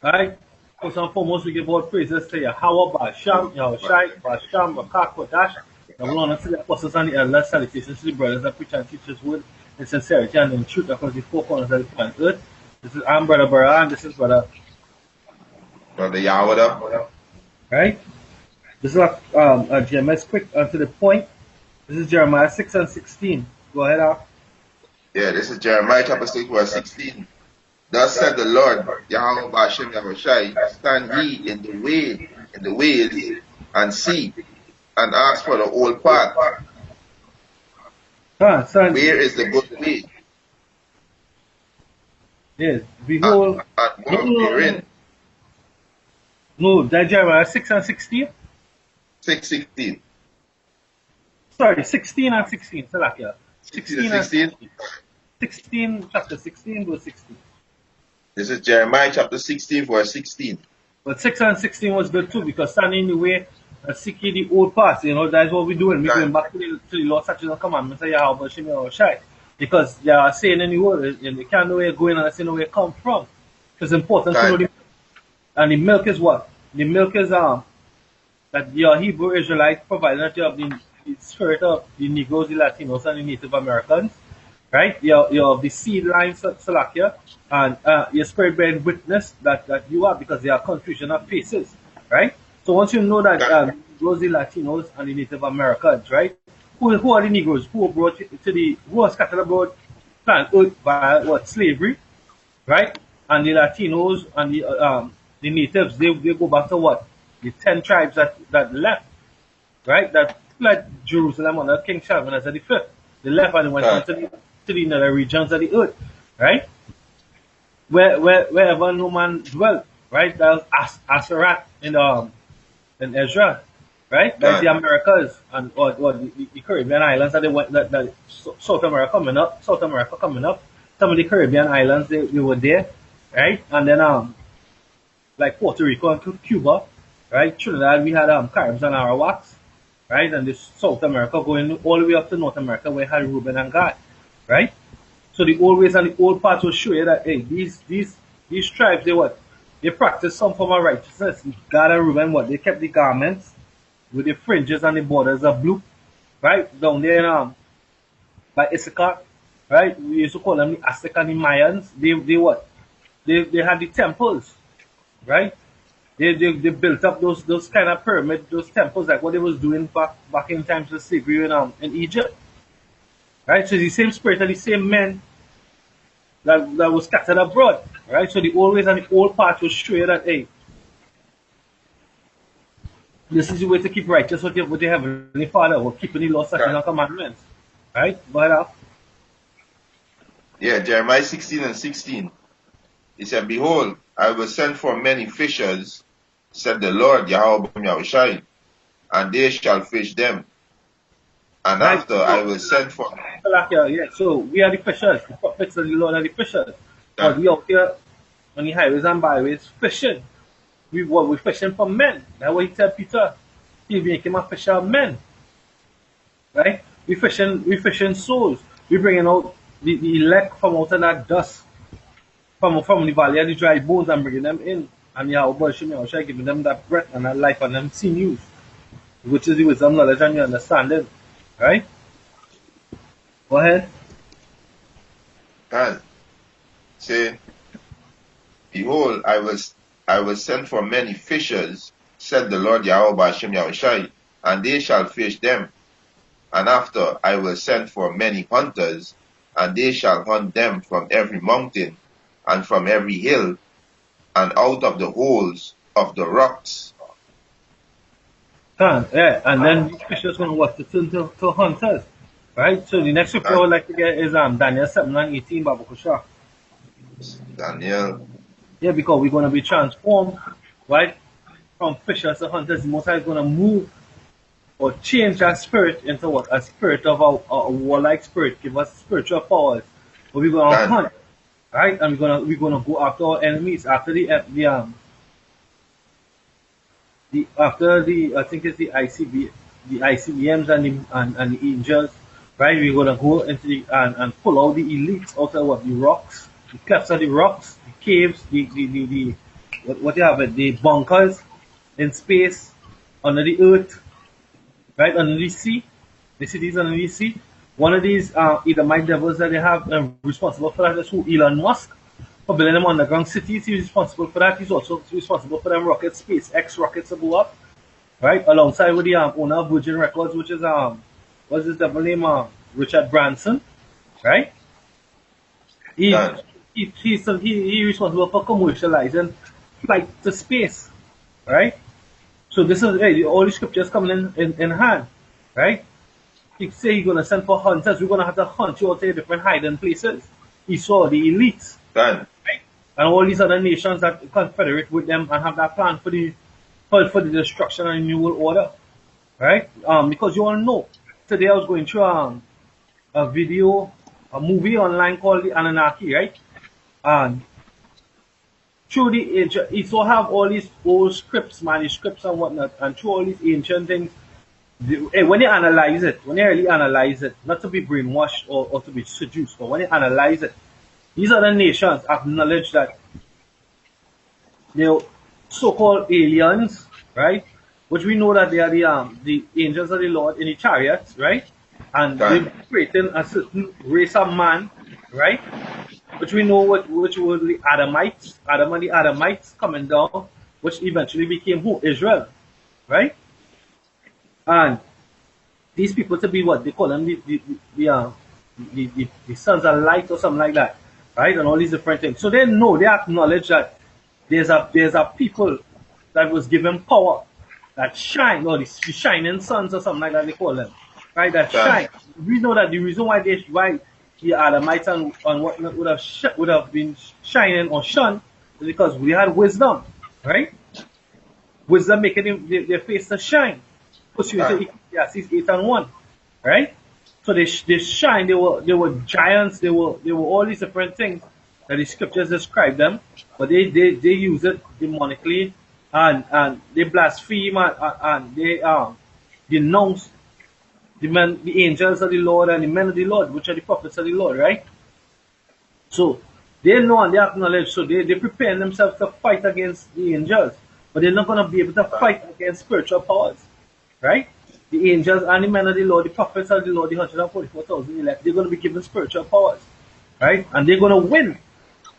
Right? First and foremost, we give all praises to Yahweh, Basham, Yahushai, Basham, Rakak, Kodash. The Lord unto the apostles and the elders, salutations to the brothers that preach and teach His word in sincerity and in truth across the four corners of the planet earth. This is I'm Brother Bara, and this is Brother, Brother Yahweh. right? This is GMS quick and to the point. This is Jeremiah 6 and 16. Go ahead, Al. Yeah, this is Jeremiah chapter 6, verse 16. Thus said the Lord, Yahweh Bashem Yahushai, stand ye in the ways, and see, and ask for the old path. Son, Where is the good way? yes, And, behold, and no, walk no, no, therein. no, that Jeremiah 6 and 16. 6:16. Sorry, 16 and 16. Salakia. 16 and 16 and 16. 16, chapter 16, verse 16. This is Jeremiah chapter 16, verse 16. But 6 and 16 was good too because standing in the way and seeking the old path, that's what we're doing. We're going back to the law, statutes, and commandments of Yahweh, Shem, Shai. Because they are saying in the word, and they can't know where you're going and they know where it come from. It's important to know Time. the and the milk is what? The milk is that your Hebrew Israelites provided that you have the spirit of the Negroes, the Latinos, and the Native Americans, right? You have the seed line, Salakia, and your spirit bearing witness that you are because they are confusion of faces, right? So once you know that Negroes, the Latinos, and the Native Americans, right? Who are the Negroes? Who were brought to who was scattered abroad planet Earth by what slavery, right? And the Latinos and the natives, they go back to what? The 10 tribes that left, right? That fled Jerusalem under King Shalman as the fifth. They left and they went on to the nether regions of the earth, right? Wherever no man dwelt, right? That was Aserat in Ezra, right? That's the Americas and or the Caribbean islands that they went that South America coming up. Some of the Caribbean islands they were there, right? And then like Puerto Rico and Cuba, right? Trinidad we had Caribs and Arawaks, right? And this South America going all the way up to North America where we had Reuben and Gad, right? So the old ways and the old parts will show you that hey, these tribes they practice some form of righteousness. Gad and Reuben they kept the garments with the fringes and the borders of blue, right? Down there in by Issachar, right? We used to call them the Aztec and the Mayans. They had the temples, right? They built up those kind of pyramid, those temples like what they was doing back in times of slavery in Egypt. Right? So the same spirit and the same men that was scattered abroad. Right? So the old ways and the old path was show you that hey, this is the way to keep righteous with your heavenly Father or keeping the law, statutes, and commandments. Right? Go ahead out. Yeah, Jeremiah 16 and 16. He said, behold, I will send for many fishers, said the Lord Yahweh Yahushai, and they shall fish them. And Right? after I will send for Yeah, so we are the fishers, the prophets of the Lord are the fishers. But we out here on the highways and byways fishing. We're fishing for men. That's what he said Peter. He make him a fisher of men. Right? We fishing souls. We bringing out the elect from out of that dust. From the valley of the dry bones and bringing them in. And Yahweh Shai giving them that breath and that life and them sinews. Which is the wisdom, knowledge, and the understanding. Right? Go ahead. and say, behold, I will send for many fishers, said the Lord Yahweh Bashem Yahushai, and they shall fish them. And after I will send for many hunters, and they shall hunt them from every mountain, and from every hill, and out of the holes of the rocks. Yeah, and then these fishers going to what to turn to hunters. Right? So the next scripture I And would like to get is Daniel 7 and 18, Babu Kusha. Daniel, Yeah, because we're going to be transformed, right? From fishers to hunters. The Most High is going to move or change our spirit into what? A spirit of a warlike spirit, give us spiritual powers. But we're going to Dan, hunt, right? And we're gonna go after our enemies after the after the I think it's the ICBMs and the angels, right? We're gonna go into and pull out the elites out of what the rocks, the clefts of the rocks, the caves, the what you have it, the bunkers in space, under the earth, right, under the sea, the cities under the sea. One of these either my devils that they have responsible for that is who Elon Musk for building them underground cities. He's responsible for that. He's also responsible for them rockets, SpaceX rockets to go up, right? Alongside with the owner of Virgin Records, which is what's his devil name? Richard Branson, right? He, Done. he responsible for commercializing flight to space, right? So this is hey, all the scriptures coming in hand, right? He say he's gonna send for hunters. We're gonna have to hunt you out to different hiding places. He saw the elites, Done. right? And all these other nations that confederate with them and have that plan for the destruction of the new world order, right? Because you all know, today I was going through a movie online called The Anunnaki, right? And through the ancient, he still have all these old scripts, manuscripts and whatnot, and through all these ancient things, when you analyze it, when you really analyze it, not to be brainwashed or to be seduced, but when you analyze it, these other nations acknowledge that they're so-called aliens, right? Which we know that they are the angels of the Lord in the chariots, right? And Done. they're creating a certain race of man, right? Which we know which were the Adamites, Adam and the Adamites coming down, which eventually became who? Israel, right? And these people to be what they call them the sons of light or something like that, right? And all these different things. So they know, they acknowledge that there's a people that was given power that shine, or the shining sons or something like that they call them, right? That Done. shine. We know that the reason why the Adamites and whatnot would have been shining or shone is because we had wisdom, right? Wisdom making their face to shine. Push you into Done. Ecclesiastes 8:1, right? So they shine. They were giants. They were all these different things that the scriptures describe them, but they use it demonically, and they blaspheme, and they denounce the angels of the Lord and the men of the Lord, which are the prophets of the Lord, right? So they know and they acknowledge, so they prepare themselves to fight against the angels, but they're not going to be able to fight against spiritual powers, right? The angels and the men of the Lord, the prophets of the Lord, the 144,000 elect, they're going to be given spiritual powers, right? And they're going to win,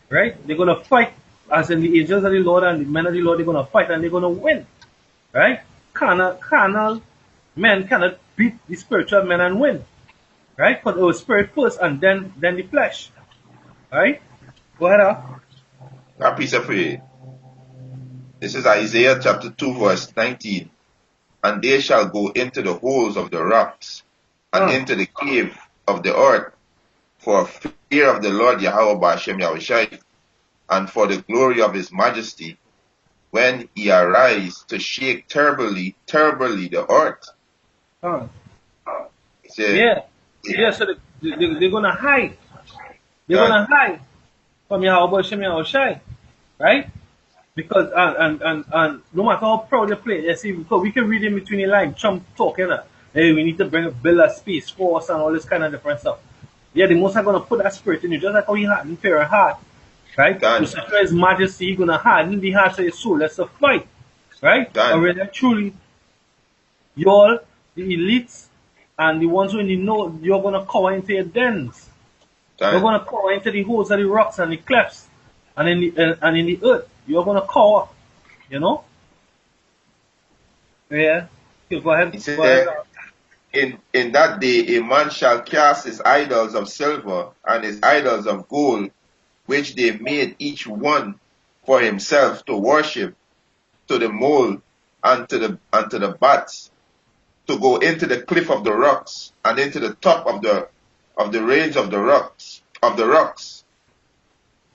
right? They're going to fight, as in the angels of the Lord and the men of the Lord, they're going to fight and they're going to win, right? Carnal men cannot beat the spiritual men and win, right? Because it was spirit first and then the flesh, right? Go ahead, A piece of prayer. This is Isaiah chapter 2, verse 19. And they shall go into the holes of the rocks, and into the cave of the earth, for fear of the Lord Yahweh Ba'ashem Yahushai, and for the glory of his majesty, when he arise to shake terribly the earth. He said, Yeah. So they're gonna hide. They're gonna hide from Yahweh Shem Yahushai, right? Because and no matter how proud they play, you see, because we can read in between the lines, Trump talking that hey, we need to build a space force and all this kind of different stuff. Yeah, the most are gonna put that spirit in you, just like how he hardened Pharaoh's heart, right? Done. To secure his majesty, he's gonna harden the hearts of his soul. Let's fight, right? Done. Or really truly, y'all, the elites and the ones who you know, you're gonna cower into your dens. You're Done. gonna cower into the holes of the rocks and the clefts and in the earth. You're gonna cower, you know? Yeah. Okay, go ahead. He said, Go ahead. in that day a man shall cast his idols of silver and his idols of gold, which they made each one for himself to worship, to the mole and to the bats, to go into the cliff of the rocks and into the top of the range of the rocks,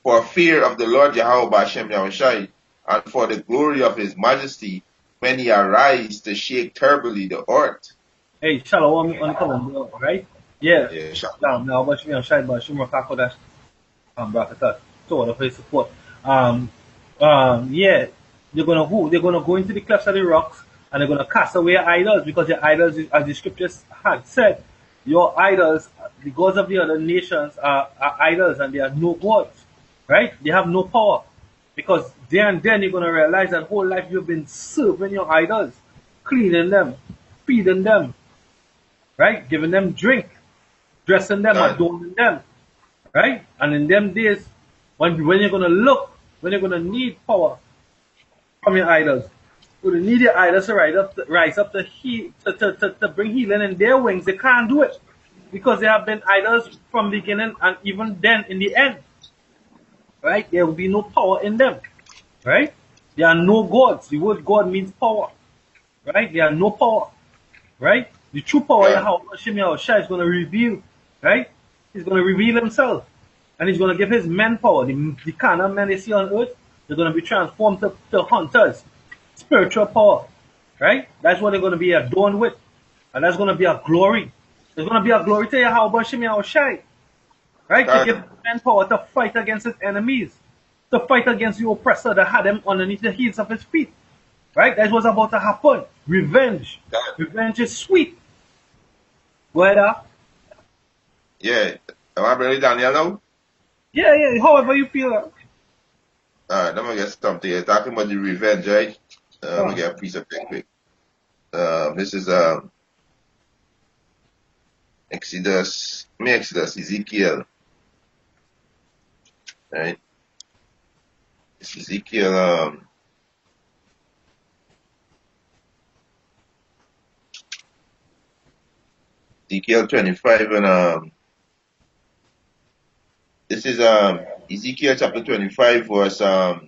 for fear of the Lord Yahweh Ba'ashem Yahushai, and for the glory of his majesty, when he arise to shake terribly the earth. Hey, Shalom on the comment, right? Yeah. Yeah, Now, watch me on Shai Bashim Rakakodash, Brakatat. So, the face support. Yeah. They're gonna go into the clefts of the rocks and they're gonna cast away your idols, because your idols, as the scriptures had said, your idols, the gods of the other nations are idols and they are no gods, right? They have no power. Because there and then you're gonna realize that whole life you've been serving your idols, cleaning them, feeding them, right? Giving them drink, dressing them, Done. adorning them, right? And in them days, when you're gonna look, when you're gonna need power from your idols, you're gonna need your idols to rise up to bring healing in their wings. They can't do it because they have been idols from beginning and even then in the end, right? There will be no power in them, right? There are no gods. The word God means power, right? There are no power, right? The true power Done. Yahweh Hashem Yahushua is going to reveal, right? He's going to reveal himself. And he's going to give his men power. The kind of men they see on earth, they're going to be transformed to hunters. Spiritual power, right? That's what they're going to be adorned with. And that's going to be a glory. There's going to be a glory to Yahweh Hashem Yahushua, right? To give men power to fight against his enemies, to fight against the oppressor that had him underneath the heels of his feet. Right? That's what's about to happen. Revenge. Done. Revenge is sweet. Go ahead, Yeah. Am I ready, Daniel now? Yeah, however you feel. Alright, let me get something here. Talking about the revenge, right? Let me Uh, get a piece of it quick. This is Exodus, Ezekiel. Right? It's Ezekiel Ezekiel 25 and this is Ezekiel chapter 25 verse start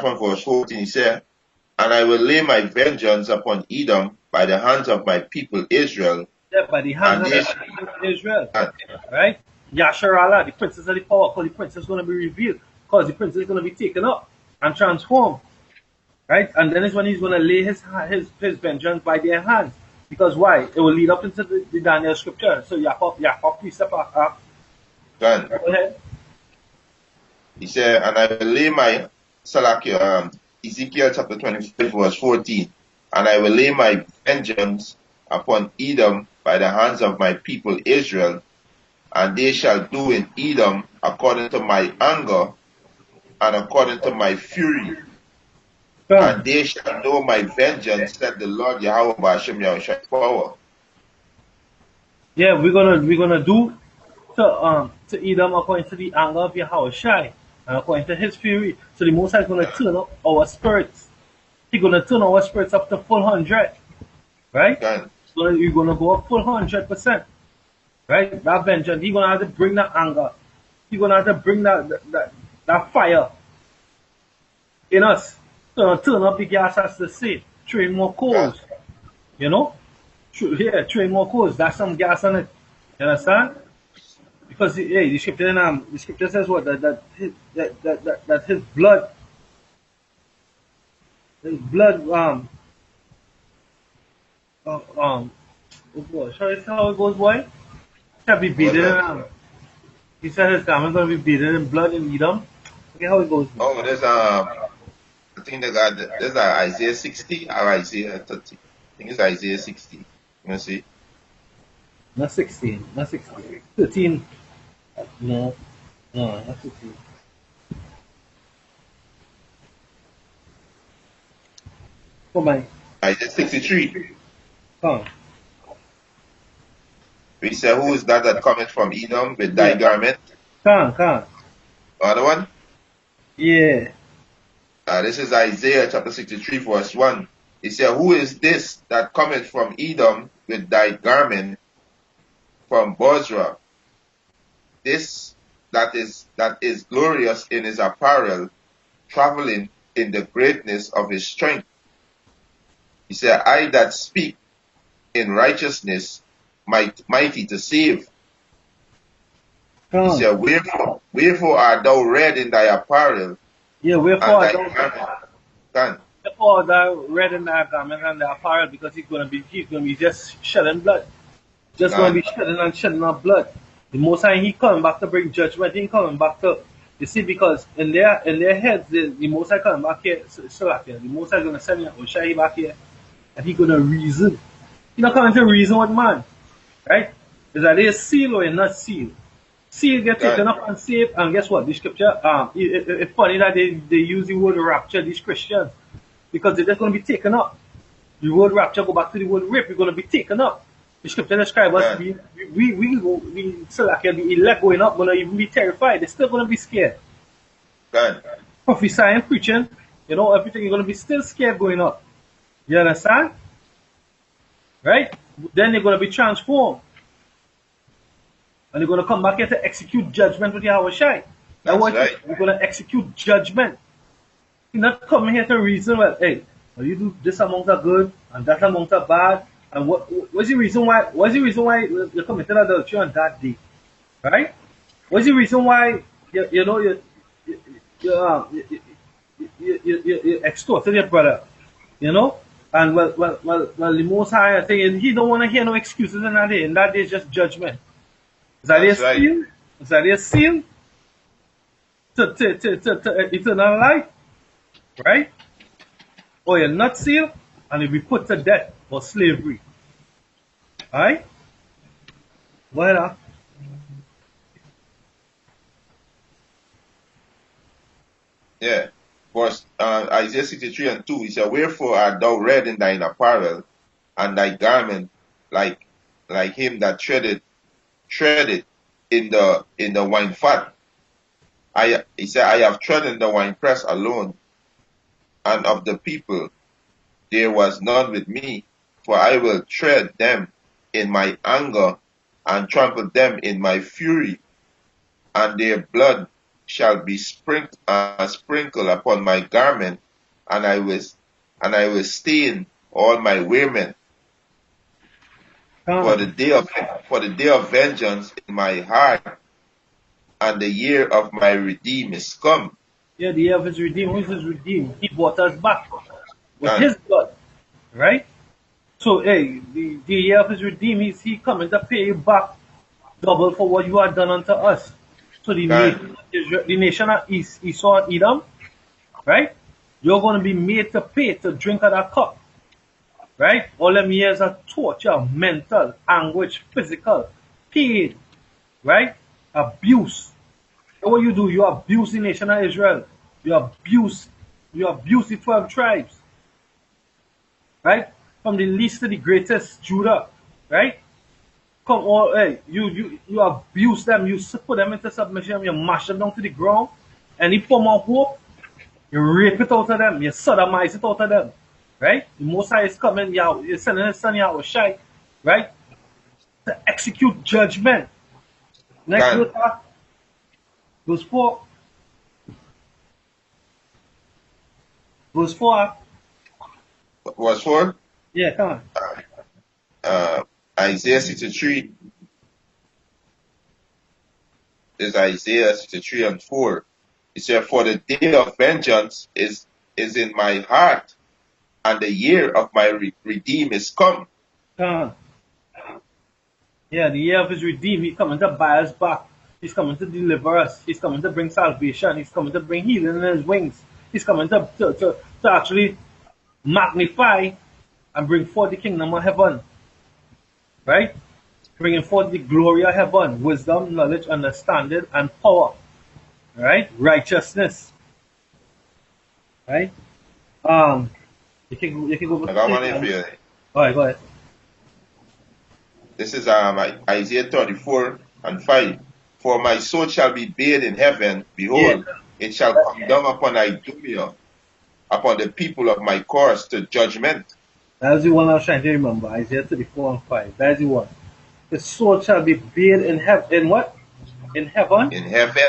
from verse 14. He said, "And I will lay my vengeance upon Edom by the hands of my people Israel, yeah, by the hands and of they the people of Israel. shall Right? Yasharallah, the princess of the power, because the princess is going to be revealed. Because the princess is going to be taken up and transformed. Right? And then is when he's going to lay his vengeance by their hands. Because why? It will lead up into the Daniel scripture. So Yaakov, please step up. done." Go ahead. He said, "And I will lay my Ezekiel chapter 25 verse 14, and I will lay my vengeance upon Edom by the hands of my people Israel, and they shall do in Edom according to my anger and according to my fury, and they shall know my vengeance, said the Lord Yahweh Hashem Yahushua power." Yeah, we're gonna do to Edom according to the anger of Yahushua and according to his fury. So the Most High is gonna turn up our spirits. He's gonna turn our spirits up to full 100, right? Done. So you're gonna go up full 100%, right? That vengeance. He's gonna have to bring that anger. He's gonna have to bring that fire in us. So turn up the gas as to say, train more Done. coals, you know? Yeah, train more coals. That's some gas on it. You understand? Because the scripture says what that his blood oh boy, shall I tell how it goes, boy? Shall be What's beaten that? he said his garment gonna be beaten in blood and Edom. Okay, how it goes. Oh, there's I think there's Isaiah 60 or Isaiah 30. I think it's Isaiah 60. You see? Not 16, not 16. 13. No, not 16. Come on, Isaiah 63. come. We say, "Who is that cometh from Edom with thy Yeah, garment?" come. Other one? Yeah. This is Isaiah chapter 63, verse 1. He said, "Who is this that cometh from Edom with thy garment from Bozrah? This that is glorious in his apparel, traveling in the greatness of his strength." He said, "I that speak in righteousness, mighty to save." He Come. said, wherefore art thou red in thy apparel, Yeah, and thy garment done?" wherefore thou red in thy garment and thy apparel, because he's gonna be just shedding blood. Just gonna be Done. shedding our blood. The Most High, he coming back to bring judgment. He coming back to, you see, because in their heads, the Most High coming back here. The Most High gonna send Oshai back here, and he gonna reason. He not coming to reason with man, right? Is that they seal or not seal? Seal get taken God, up and saved, and guess what? The scripture, it's funny that they use the word rapture, these Christians, because they're just going to be taken up. The word rapture go back to the word rape. We're going to be taken up. The scripture describes us. God, We still like the elect going up. Going to even be terrified. They're still going to be scared. God, Prophesying, preaching, everything. You're going to be still scared going up. You understand? Right? Then they're going to be transformed, and they're going to come back here to execute judgment with Yahweh Shai. Now that's what? right. We're going to execute judgment. You're not coming here to reason. Well, hey, you do this amount are good and that amount are bad. And what's the reason why? What's the reason why you committed adultery on that day, right? What's the reason why you extorted your brother, And the Most High is saying he don't want to hear no excuses in that day. In that day is just judgment. Is that a That's right. seal? Is that a seal to eternal life, right? Or you're not sealed and you'll be put to death or slavery. Alright? Well, Yeah. Verse Isaiah 63 and 2, he said, Wherefore art thou red in thine apparel, and thy garment like him that treaded in the wine fat. He said, I have trodden the winepress alone, and of the people there was none with me, for I will tread them in my anger, and trample them in my fury, and their blood shall be sprinkled upon my garment, and I will stain all my raiment. For the day of vengeance in my heart, and the year of my redeem is come. yeah, the year of his redeemed. Who is his redeemed? He bought us back with And his blood, right? So, hey, the year of his redeemed, he coming to pay you back double for what you have done unto us. So the and nation, the nation of Esau and Edom, right? You're going to be made to pay to drink of that cup, right? All them years of torture, mental, anguish, physical, pain, right? Abuse. And what you do, you abuse the nation of Israel. You abuse the 12 tribes, right? From the least to the greatest, Judah, right? Come on, hey, you abuse them, you put them into submission, you mash them down to the ground, and you form of hope, you rape it out of them, you sodomize it out of them, right? The Most High is coming, you're sending his son Yahweh Shai, right? To execute judgment. Next and verse, verse 4. Verse 4. was for Yeah, come on. uh, Isaiah 63 is Isaiah 63 and 4. He said, For the day of vengeance is in my heart, and the year of my redeem is come. Come on. Yeah, the year of his redeemed. He's coming to buy us back. He's coming to deliver us. He's coming to bring salvation. He's coming to bring healing in his wings. He's coming to actually magnify and bring forth the kingdom of heaven. Right? Bringing forth the glory of heaven, wisdom, knowledge, understanding, and power. Right? Righteousness. Right? You can go I got back. one for you. Alright, go ahead. This is Isaiah 34 and 5. For my soul shall be bathed in heaven, Yeah. behold, it shall come down upon Idumea, upon the people of my course to judgment. That's the one I was trying to remember. Isaiah 34 and 5. That's the one. The soul shall be bathed in heaven. In what? In heaven? In heaven,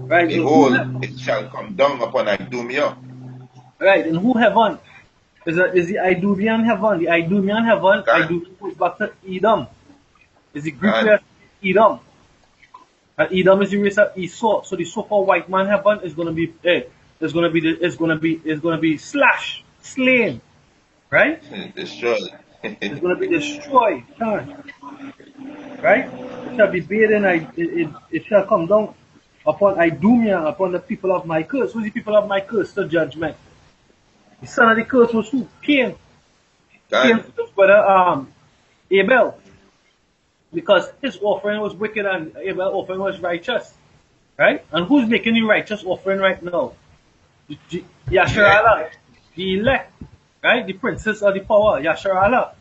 Right. In who behold, it shall come down upon Idumea. right. In who heaven? Is the Idumean heaven? The Idumean heaven, God, Idumea goes back to Edom. Is the Greek God, word Edom. And Edom is the race of Esau. So the so-called white man heaven is gonna be it's gonna be slashed, slain. Right? destroyed. It's gonna be destroyed. Right? It shall be bathed in it shall come down upon Idumea, upon the people of my curse. Who's the people of my curse? The judgment. The son of the curse was who? Cain. God, Cain's brother Abel. because his offering was wicked and Abel's offering was righteous, right? And who's making the righteous offering right now? Elect. Yasharala, the elect, right? The princess of the power, Yasharala,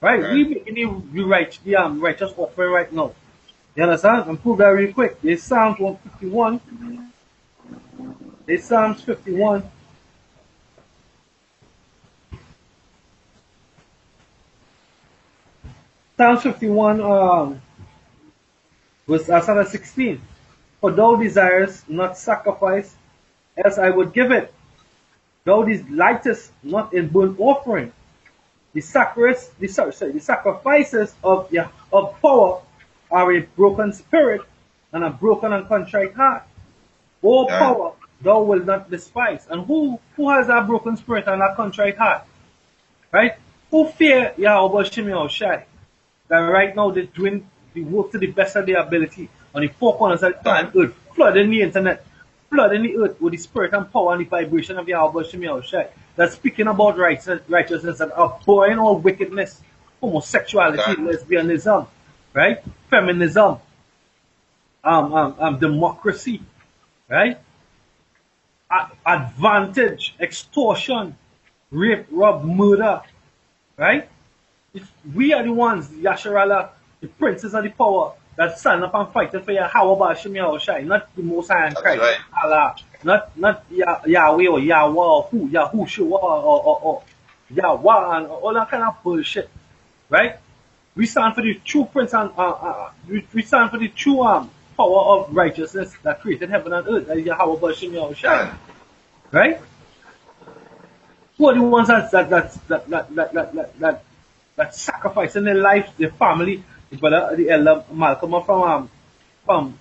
right? We God. making the righteous offering right now. You understand? And prove that real quick. There's Psalms 151. There's Psalms 51. Psalms 51, verse 16. For thou desirest not sacrifice, else I would give it. Thou delightest not in burnt offering. The sacrifices of power are a broken spirit and a broken and contrite heart. O God. power, thou wilt not despise. And who has that broken spirit and that contrite heart? Right? Who fear Yahweh Shem Yahushai? That right now they're doing the work to the best of their ability on the four corners of the planet God. Earth, flooding the internet, flooding the earth with the spirit and power and the vibration of Yahweh Shem Yahushai. That's speaking about righteousness and abhorring all wickedness, homosexuality, God. lesbianism, right? Feminism, democracy, right? Advantage, extortion, rape, rob, murder, right? We are the ones, Yasharala, the princes of the power, that stand up and fight for Yahweh Hashem Yahushai, not the Most High and That's Christ, right. Allah, not Yahweh or Yahweh or who, Yahushua or Yahweh and all that kind of bullshit, right? We stand for the true prince and we stand for the true power of righteousness that created heaven and earth, that is Yahweh Hashem Yahushai, God. right? Who are the ones that sacrificing their life, their family? The brother, the elder Malcolm from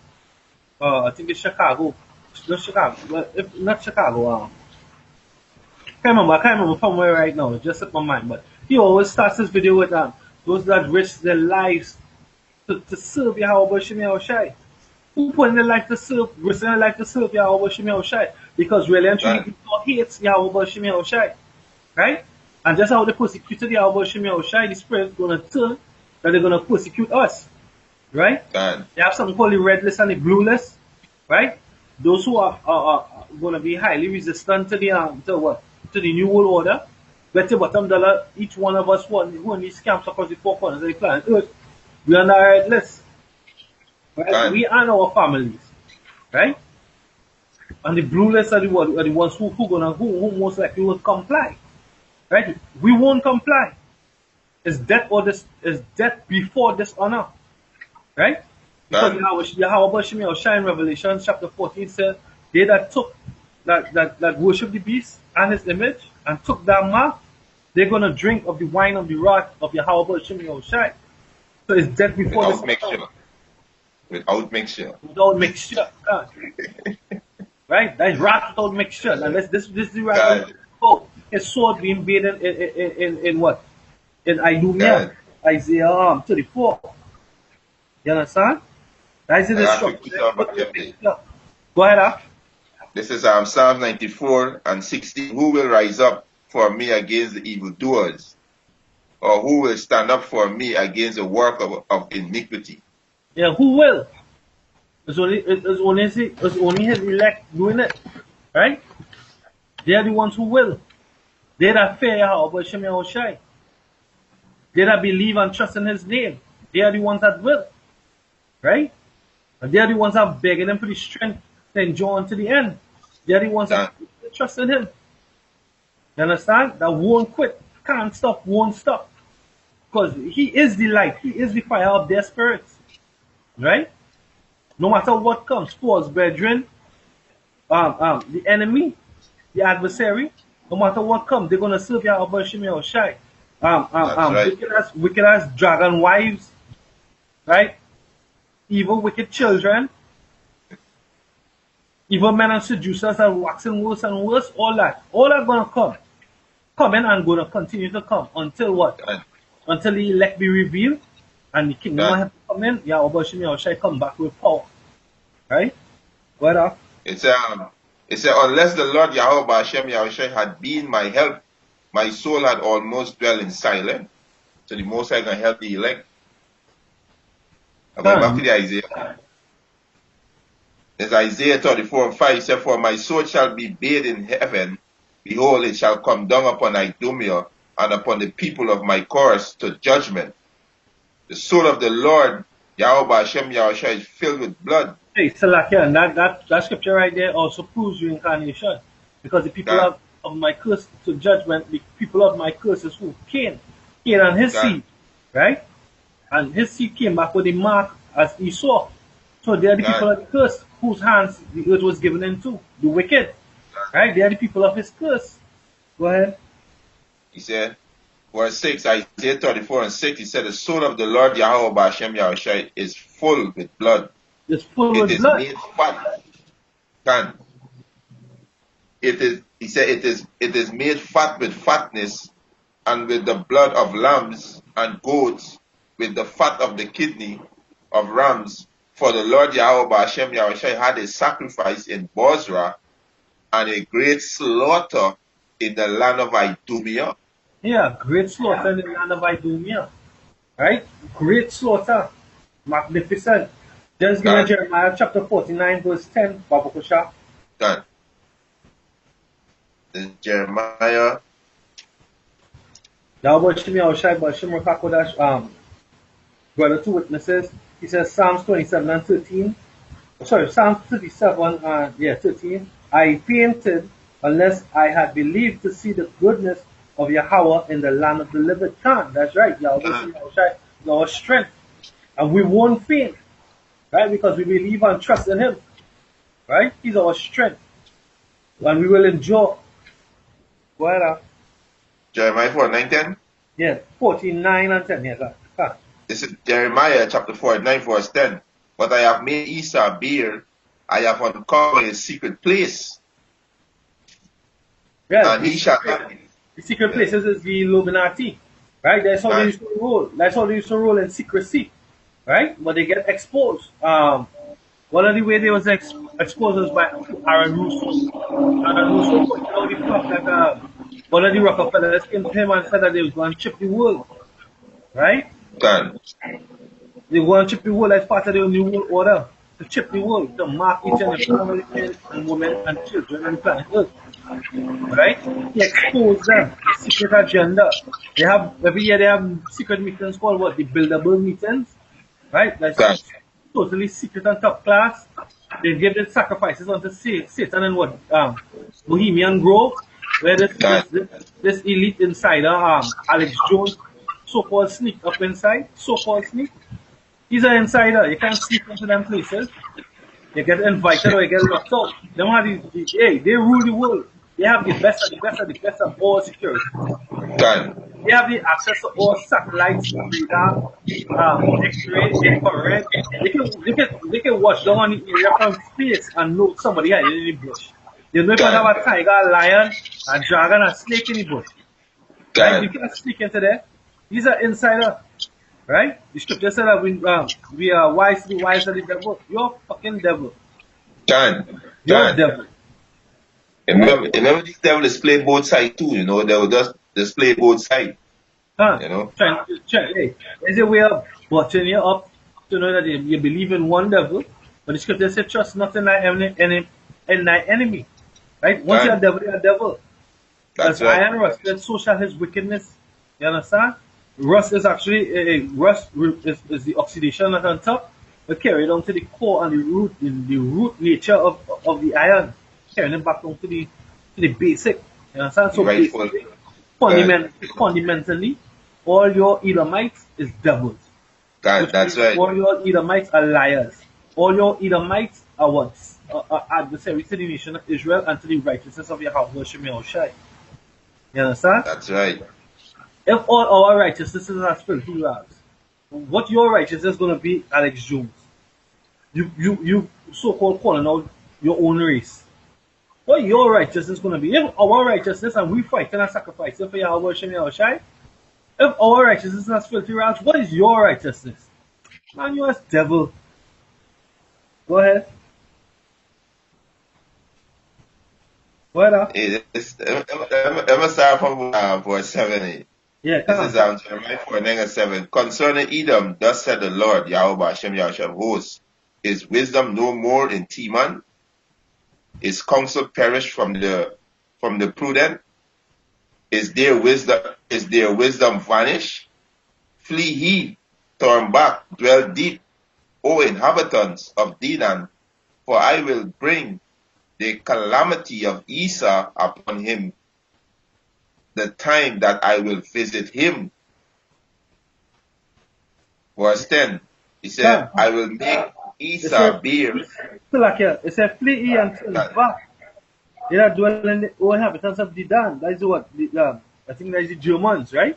I think it's Chicago, not Chicago, well, if not Chicago. I can't remember from where right now. It just slipped my mind. But he always starts his video with those that risk their lives to serve Yahweh Shem Yahushai. Who put in their life to serve, risking their life to serve Yahweh Shem Yahushai? Because really and truly, God. people hates Yahweh Shem Yahushai. Right? And just how they persecuted Yahweh Shem Yahushai, the Spirit is going to turn that they're going to persecute us. Right? God. They have something called the red list and the blue list. Right? Those who are going to be highly resistant to the to the new world order. Let's say bottom dollar, each one of us who in these camps across the four corners of the planet Earth, we are on the red list. Right? God. We and our families. Right? And the blue list are the ones who most likely will comply. Right? We won't comply. Is death before dishonor. Right? Because God. Yahweh Shem Yahushai in Revelation chapter 14 said, they that took that worship the beast and his image and took that mark, they're gonna drink of the wine of the wrath of Yahweh Shem Yahushai. So it's death before Without dishonor. mixture. Without mixture. Without mixture. Right? That's wrath without mixture. And this is the wrath. God. Oh, his sword being bathed in what? In Idumea, God. Isaiah 34. You understand? That is the I got destruction. 50 Go ahead, This is Psalm 94 and 16. Who will rise up for me against the evildoers? Or who will stand up for me against the work of iniquity? Yeah, who will? It's only his elect doing it. Right? They are the ones who will. They that fear Yahweh Shem Yahushai. They that believe and trust in his name. They are the ones that will. Right? And they are the ones that are begging him for the strength to endure unto the end. They are the ones that trust in him. You understand? That won't quit, can't stop, won't stop. Because he is the light, he is the fire of their spirits. Right? No matter what comes, false brethren, the enemy, the adversary, no matter what comes, they're gonna serve Yahweh Shem Yahushai. That's right. Wicked as dragon wives, right? Evil wicked children, evil men and seducers are waxing worse and worse, all that gonna come. Coming and gonna continue to come until what? God. Until the elect be revealed and the kingdom of heaven come in, Yahweh Shem Yahushai come back with power. Right? What up? It said, unless the Lord Yahweh Hashem Yahushua had been my help, my soul had almost dwelt in silence. So the Most High can help the elect. I'm going back to Done. the Isaiah. There's Isaiah 34 and 5. He said, For my soul shall be bathed in heaven. Behold, it shall come down upon Idumea and upon the people of my course to judgment. The soul of the Lord, Yahweh Hashem Yahushua, is filled with blood. Hey, Salakia, and that scripture right there also proves reincarnation. Because the people Done, of my curse to judgment, the people of my curse is who? Cain. Cain and his done, seed, right? And his seed came back with the mark as Esau. So they are the people done, of the curse whose hands the earth was given into, the wicked, right? They are the people of his curse. Go ahead. He said, verse 6, Isaiah 34 and 6, he said, The soul of the Lord Yahweh Hashem Yahushua is full with blood. It's full It with is blood. made fat. Done. He said, it is made fat with fatness, and with the blood of lambs and goats, with the fat of the kidney of rams. For the Lord Yahweh Hashem Yahushua had a sacrifice in Bozrah and a great slaughter in the land of Idumea. Yeah, great slaughter in the land of Idumea. Right? Great slaughter. Magnificent. Just give me Done, Jeremiah chapter 49, verse 10, Baba Kusha. done. This is Jeremiah, Yahweh Shimi Yahushai Bashim Rakakodash, brother, two witnesses. He says Psalms 27 and 13. Sorry, Psalms 37 and 13. I fainted unless I had believed to see the goodness of Yahweh in the land of the living. That's right. Yahweh done, Shimi Yahushai is our strength. And we won't faint, right? Because we believe and trust in Him, right? He's our strength. And we will endure. Go ahead, Jeremiah 4, 9, 10. yeah, 49 and 10. Yes, This is Jeremiah chapter 49, verse 10. But I have made Esau bare, I have uncovered his secret place, yeah, and he shall not. the secret places is the Illuminati, right? That's how they Done, used to rule. That's how they used to rule in secrecy, right? But they get exposed. One of the way they was exposed was by Aaron Russo. Aaron Russo pointed out the fact that one of the Rockefellers came to him and said that they was going to chip the world, right? done, They want to chip the world as part of the New World Order. To chip the world, to mark each and every one of the men and women and children on planet Earth. Right? He exposed them, the secret agenda. They have every year they have secret meetings called what? The buildable meetings. Right? That's done, totally secret and top class. They give the sacrifices unto Satan and what? Bohemian Grove, where done, this elite insider, Alex Jones, so-called sneak up inside, so-called sneak. He's an insider. You can't sneak into them places. You get invited or you get locked out. Them have hey, they rule the world. They have the best of the best of the best of all security. done, They have the access to all satellites, radar, X-ray, infrared. They can watch down on the area from space and know somebody hiding in the bush. They know if you have done, a tiger, a lion, a dragon, a snake in the bush. Right? You done, can't sneak into there. He's an insider. Right? The scripture said that we are wise to be wise than the devil. You're fucking devil. done, You're done. devil. Remember this devil display both sides too, you know, they will just display both sides, Huh? you know. Hey, there's a way of butchering you up to know that you believe in one devil, but the scripture says trust not in thy enemy. Right? Once you're a Done. devil, you're a devil. That's As right. iron rust, then so shall his wickedness. You understand? Rust is actually rust is the oxidation that's on top, but carried on to the core and the root nature of the iron, carrying it back down to the basic. You understand? So Rightful. basically, Done. fundamentally, all your Edomites is devils, Done. which That's means right. all your Edomites are liars. All your Edomites are what? Are adversaries to the nation of Israel and to the righteousness of Yahweh Shem Yahushai. You understand? That's right. If all our righteousness is as filthy rags, what your righteousness is going to be, Alex Jones? You so-called calling out your own race. What your righteousness is going to be? If our righteousness and we fighting and sacrificing for Yahweh Shem Yahushai, if our righteousness is as filthy rags, what is your righteousness? Man, you as devil. Go ahead. Go ahead. Let me start from verse 7. Yeah, This come is on. Jeremiah 4:7. Concerning Edom, thus said the Lord, Yahweh Hashem Yahweh hosts, is wisdom no more in Teman? Is counsel perished from the prudent? Is their wisdom vanished? Flee he, turn back, dwell deep, O inhabitants of Dedan, for I will bring the calamity of Esau upon him, the time that I will visit him. Verse 10. He said, Come. I will make It says, Esau bear. still like here, it says, flee ye and turn back. They are dwelling the inhabitants of Dedan. That is what? I think that is the Germans, right?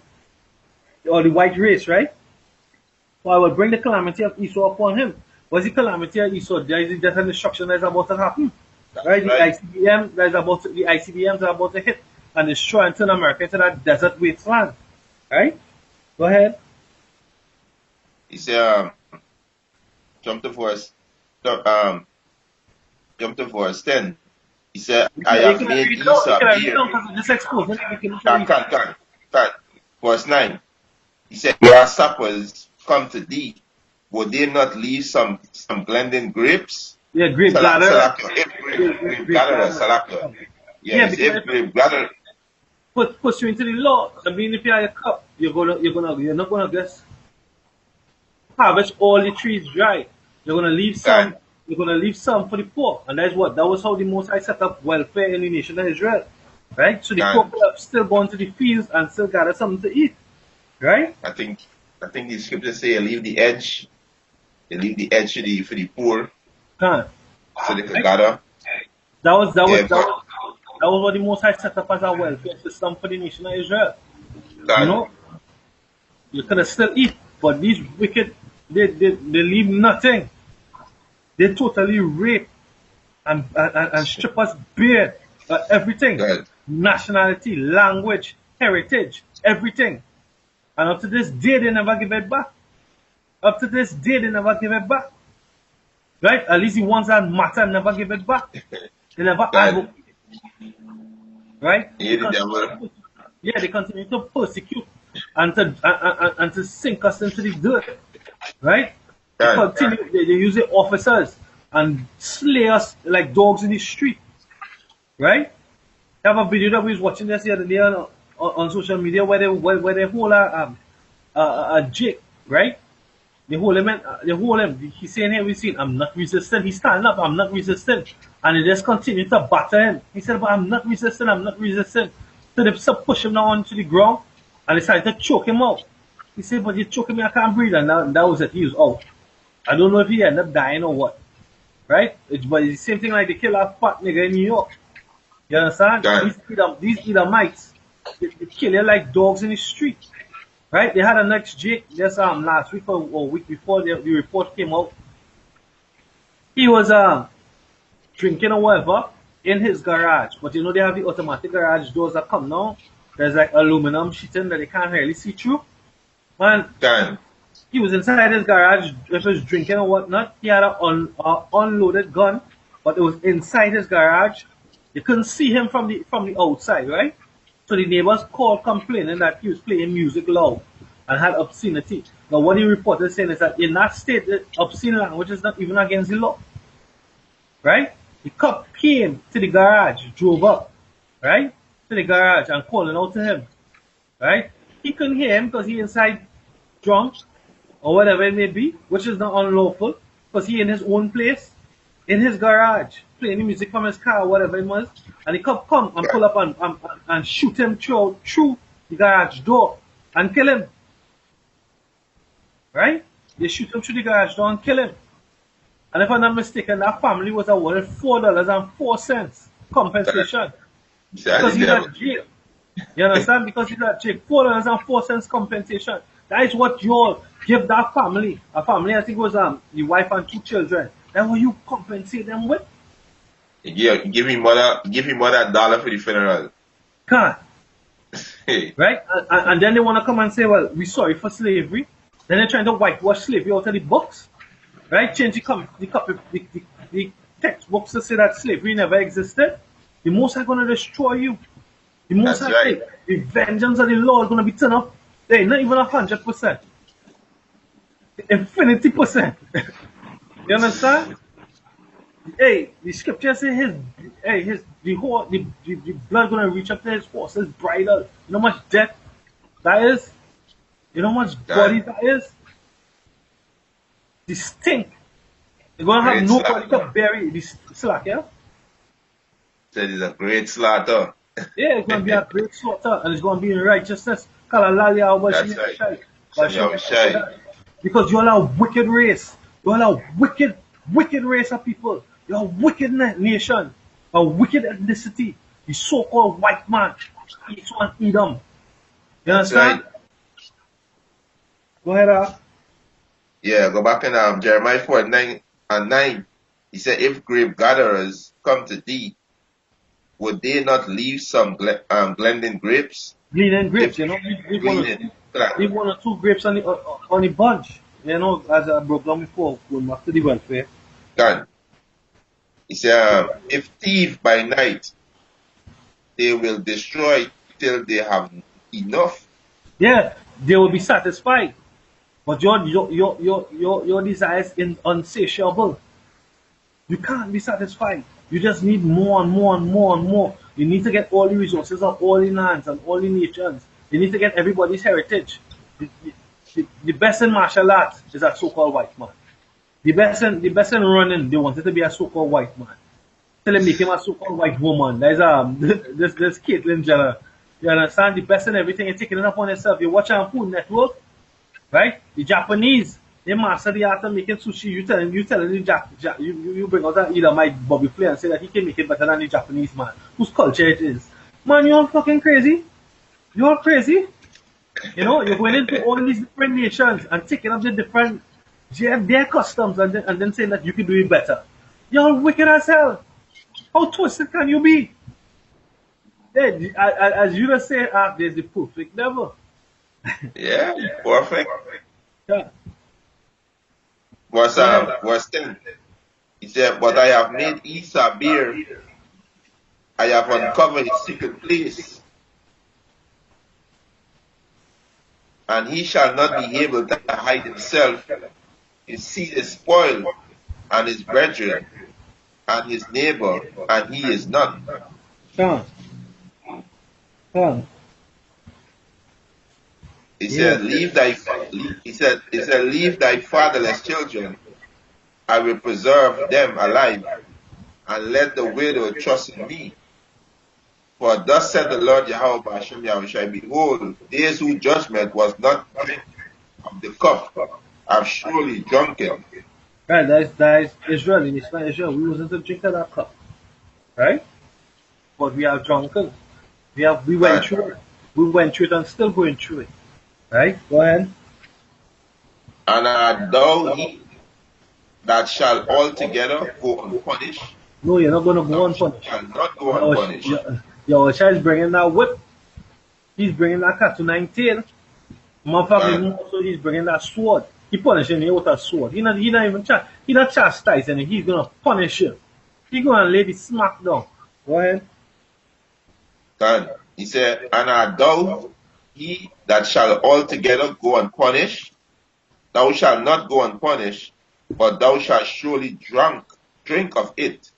Or the white race, right? For I will bring the calamity of Esau upon him. What's the calamity of Esau? There is just an destruction that is about to happen. That's Right? right. The ICBMs are about to hit and destroy and turn America into that desert wasteland. Right? Go ahead. He said, jump to verse, um, jump to verse 10. He said, I You have can made read it down. You Esau can read it bear. down because this exposed. You can Can, read it. can, can, can. Verse 9. He said, grasshoppers come to thee. Would they not leave some Glendon grapes? Yeah, grape gather. Salak, if grape Grape gatherer, gather. Salak. Yeah, Yes, because if grape gatherer. push you into the law. I mean, if you have a cup, you're not gonna just harvest all the trees dry. You're gonna leave some. Can, You're gonna leave some for the poor, and that's what that was how the Most High set up welfare in the nation of Israel, right? So the poor can. could have still gone to the fields and still gather something to eat, right? I think the scriptures say leave the edge. They leave the edge for the poor Can so they can right? gather. That was that was Yeah, that was that was what the Most High set up as a welfare system for the nation of Israel. You can, know, you could have still eat, but these wicked they leave nothing. They totally rape and strip us bare everything, can, nationality, language, heritage, everything. And up to this day, they never give it back. Up to this day, they never give it back. Right? At least the ones that matter never give it back. They never can. advocate. Right? Hear the devil. Yeah, they continue to persecute and to sink us into the dirt. Right? They Can, continue. They use the officers and slay us like dogs in the street. Right? I have a video that we was watching this the other day on social media where they hold a Jake, right? They hold him, they hold him. He's saying here, we seen, I'm not resistant. He's standing up, I'm not resistant. And they just continue to batter him. He said, but I'm not resistant, I'm not resistant. So they just push him down onto the ground and they started to choke him out. He said, but you're choking me, I can't breathe. And that was it, he was out. I don't know if he ended up dying or what, right? But it's the same thing like they kill a fat nigga in New York. You understand? can. These Edomites, they kill you like dogs in the street. Right? They had a next Jake just last week or week before the report came out. He was drinking or whatever in his garage. But you know they have the automatic garage doors that come now. There's like aluminum sheeting that they can't really see through. Man, Can. he was inside his garage just was drinking or whatnot. He had an unloaded gun, but it was inside his garage. You couldn't see him from the outside, right? So the neighbors called complaining that he was playing music loud and had obscenity. Now what he reported saying is that in that state, the obscene language is not even against the law, right? The cop came to the garage, drove up, right, to the garage and calling out to him, right? He couldn't hear him because he inside drunk or whatever it may be, which is not unlawful, because he in his own place, in his garage, playing the music from his car, whatever it was, and the cop come and pull up and shoot him through the garage door and kill him. Right? They shoot him through the garage door and kill him. And if I'm not mistaken, that family was awarded $4.04 compensation. Because he's at jail. You understand? Because he's at jail. $4.04 compensation. That is what you give that family. A family, I think it was the wife and 2 children. That's what you compensate them with. Yeah, give me mother $1 for the funeral. Can't. Hey, Right? And then they want to come and say, well, we're sorry for slavery. Then they're trying to whitewash slavery out of the books. Right? Change the textbooks to say that slavery never existed. The most are going to destroy you. The most that's right. the vengeance of the Lord is going to be turned up Hey, not even 100%. Infinity%. You understand? Hey, the scripture says the whole the blood gonna reach up to his horse's bridle. You know how much death that is? You know how much body God, that is? The stink. You're gonna have great nobody to slaughter. bury this slack, yeah? Said it's a great slaughter. Yeah, it's gonna be a great slaughter and it's gonna be in righteousness. Kalalalia That's right. Washimia Shem Yahushai. because you're a wicked race. You're a wicked race of people. You're a wicked nation, a wicked ethnicity. The so-called white man. Each one Edom. You That's right. understand? Go ahead, Yeah, go back in Jeremiah 4:9 and 9. He said, if grape gatherers come to thee, would they not leave some blending grapes? Gleaning If grapes, you know, gleaning, leave one or two grapes on the bunch. You know, as I broke down before, going back to the welfare. God. He said, if thief by night, they will destroy till they have enough. Yeah, they will be satisfied. But your desire is unsatiable. You can't be satisfied. You just need more and more and more and more. You need to get all the resources of all the lands and all the nations. You need to get everybody's heritage. The best in martial arts is a so-called white man. The best in running, they wanted to be a so-called white man. Till they make him a so-called white woman. There's this Caitlyn Jenner. You understand? The best in everything is taking it upon yourself. You watch on Food Network, right? The Japanese, they master the art of making sushi. You telling the you bring out that either my Bobby Flay and say that he can make it better than the Japanese man, whose culture it is. Man, you're all fucking crazy. You're all crazy. You know, you're going into all these different nations and taking up the different their customs and then saying that you can do it better. You're wicked as hell. How twisted can you be? Then, as you just say, there's the perfect devil. Yeah, perfect. Yeah. Verse, Go ahead. verse 10. He said, but I have made Esau bare, I have uncovered his secret place, and he shall not be able to hide himself. His seed is spoiled, and his brethren, and his neighbor, and he is none. Come on. He Yeah. said, leave thy fatherless children, I will preserve them alive, and let the widow trust in me. For thus said the Lord Yahweh Hashem Yahushai, behold, days whose judgment was not drink of the cup, have surely drunken. Right, that is Israel. In Israel, we wasn't to drink of that cup. Right? But we are drunken. We went God. through it. We went through it and still going through it. Right? Go ahead. And art thou he that shall altogether go unpunished? No, you're not gonna Thou go unpunished. shalt not go Yahushua unpunished. is bringing that whip. He's bringing that cat to 19. Motherfucking God. more so he's bringing that sword. He punishing you with a sword. He not even he not chastising you. He's gonna punish you. He gonna lay the smack down. Go ahead. God. He said, and art thou he that shall altogether go unpunished? Thou shalt not go unpunished, but thou shalt surely drink of it.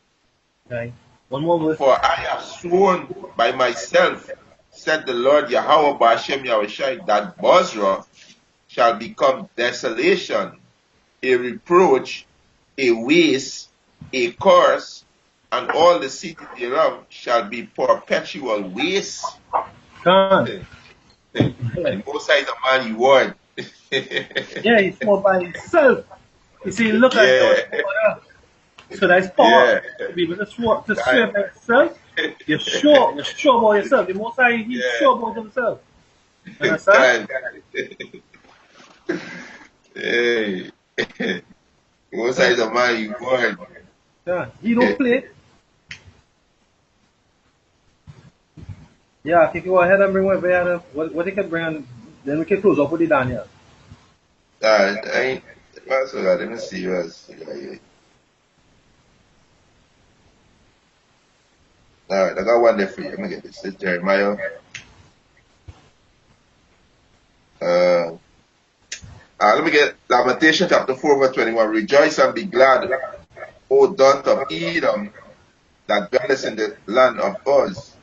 Right. One more verse. For I have sworn by myself, said the Lord Yahweh Bashem Yahushai, that Bozrah shall become desolation, a reproach, a waste, a curse, and all the cities thereof shall be perpetual waste. Come And on. most is a man you want. Yeah, he's small by himself. You see, look at your Yeah, sword. So that's power. yeah, To be able to swear God, by yourself. You're sure about yourself. The most high, he's yeah, sure about himself. Understand? God. Hey, most is a man you want. Yeah. He don't play. Yeah, can you go ahead and bring what he can bring and then we can close up with the Daniel. I ain't. Let me see what else. All right, I got one there for you. Let me get this. It's Jeremiah. we get Lamentation chapter 4 verse 21. Rejoice and be glad, O daughter of Edom, that dwellest in the land of Uz.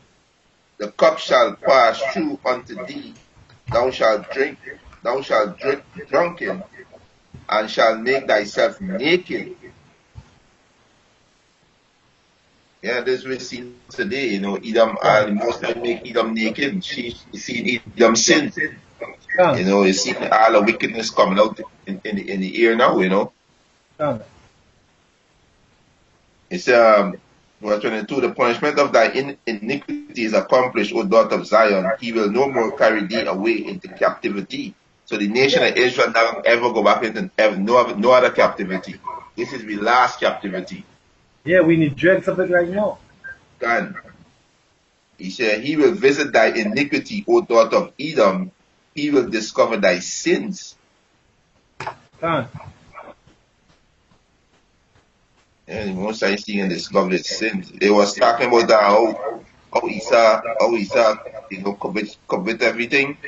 The cup shall pass through unto thee. Thou shalt drink drunken, and shall make thyself naked. Yeah, this we see today, you know, Edom, most time make Edom naked. She see Edom sin. You know, you see all the wickedness coming out in the air now, you know. It's verse 22, the punishment of thy iniquity is accomplished, O daughter of Zion. He will no more carry thee away into captivity. So the nation of Israel never ever go back into no other captivity. This is the last captivity. Yeah, we need dregs of it right now. God. He said, he will visit thy iniquity, O daughter of Edom. He will discover thy sins. God. And most I see and discover his sins. It was talking about that how Esau, you know, commit everything.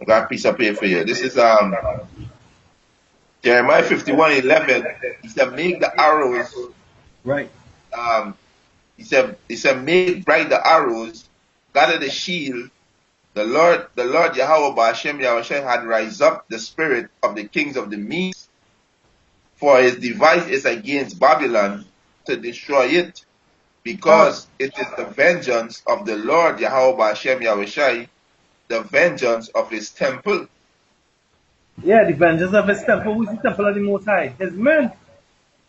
I got a piece of paper for you. This is Jeremiah 51:11. He said, make the arrows. Right. He said, make bright the arrows, gather the shield. The Lord Yahweh Ba'ashem Yahushua had raised up the spirit of the kings of the Medes, for his device is against Babylon to destroy it, because it is the vengeance of the Lord Yahweh Ba'ashem Yahushua, the vengeance of his temple. Yeah, the vengeance of his temple. Who's the temple of the Most High? His men.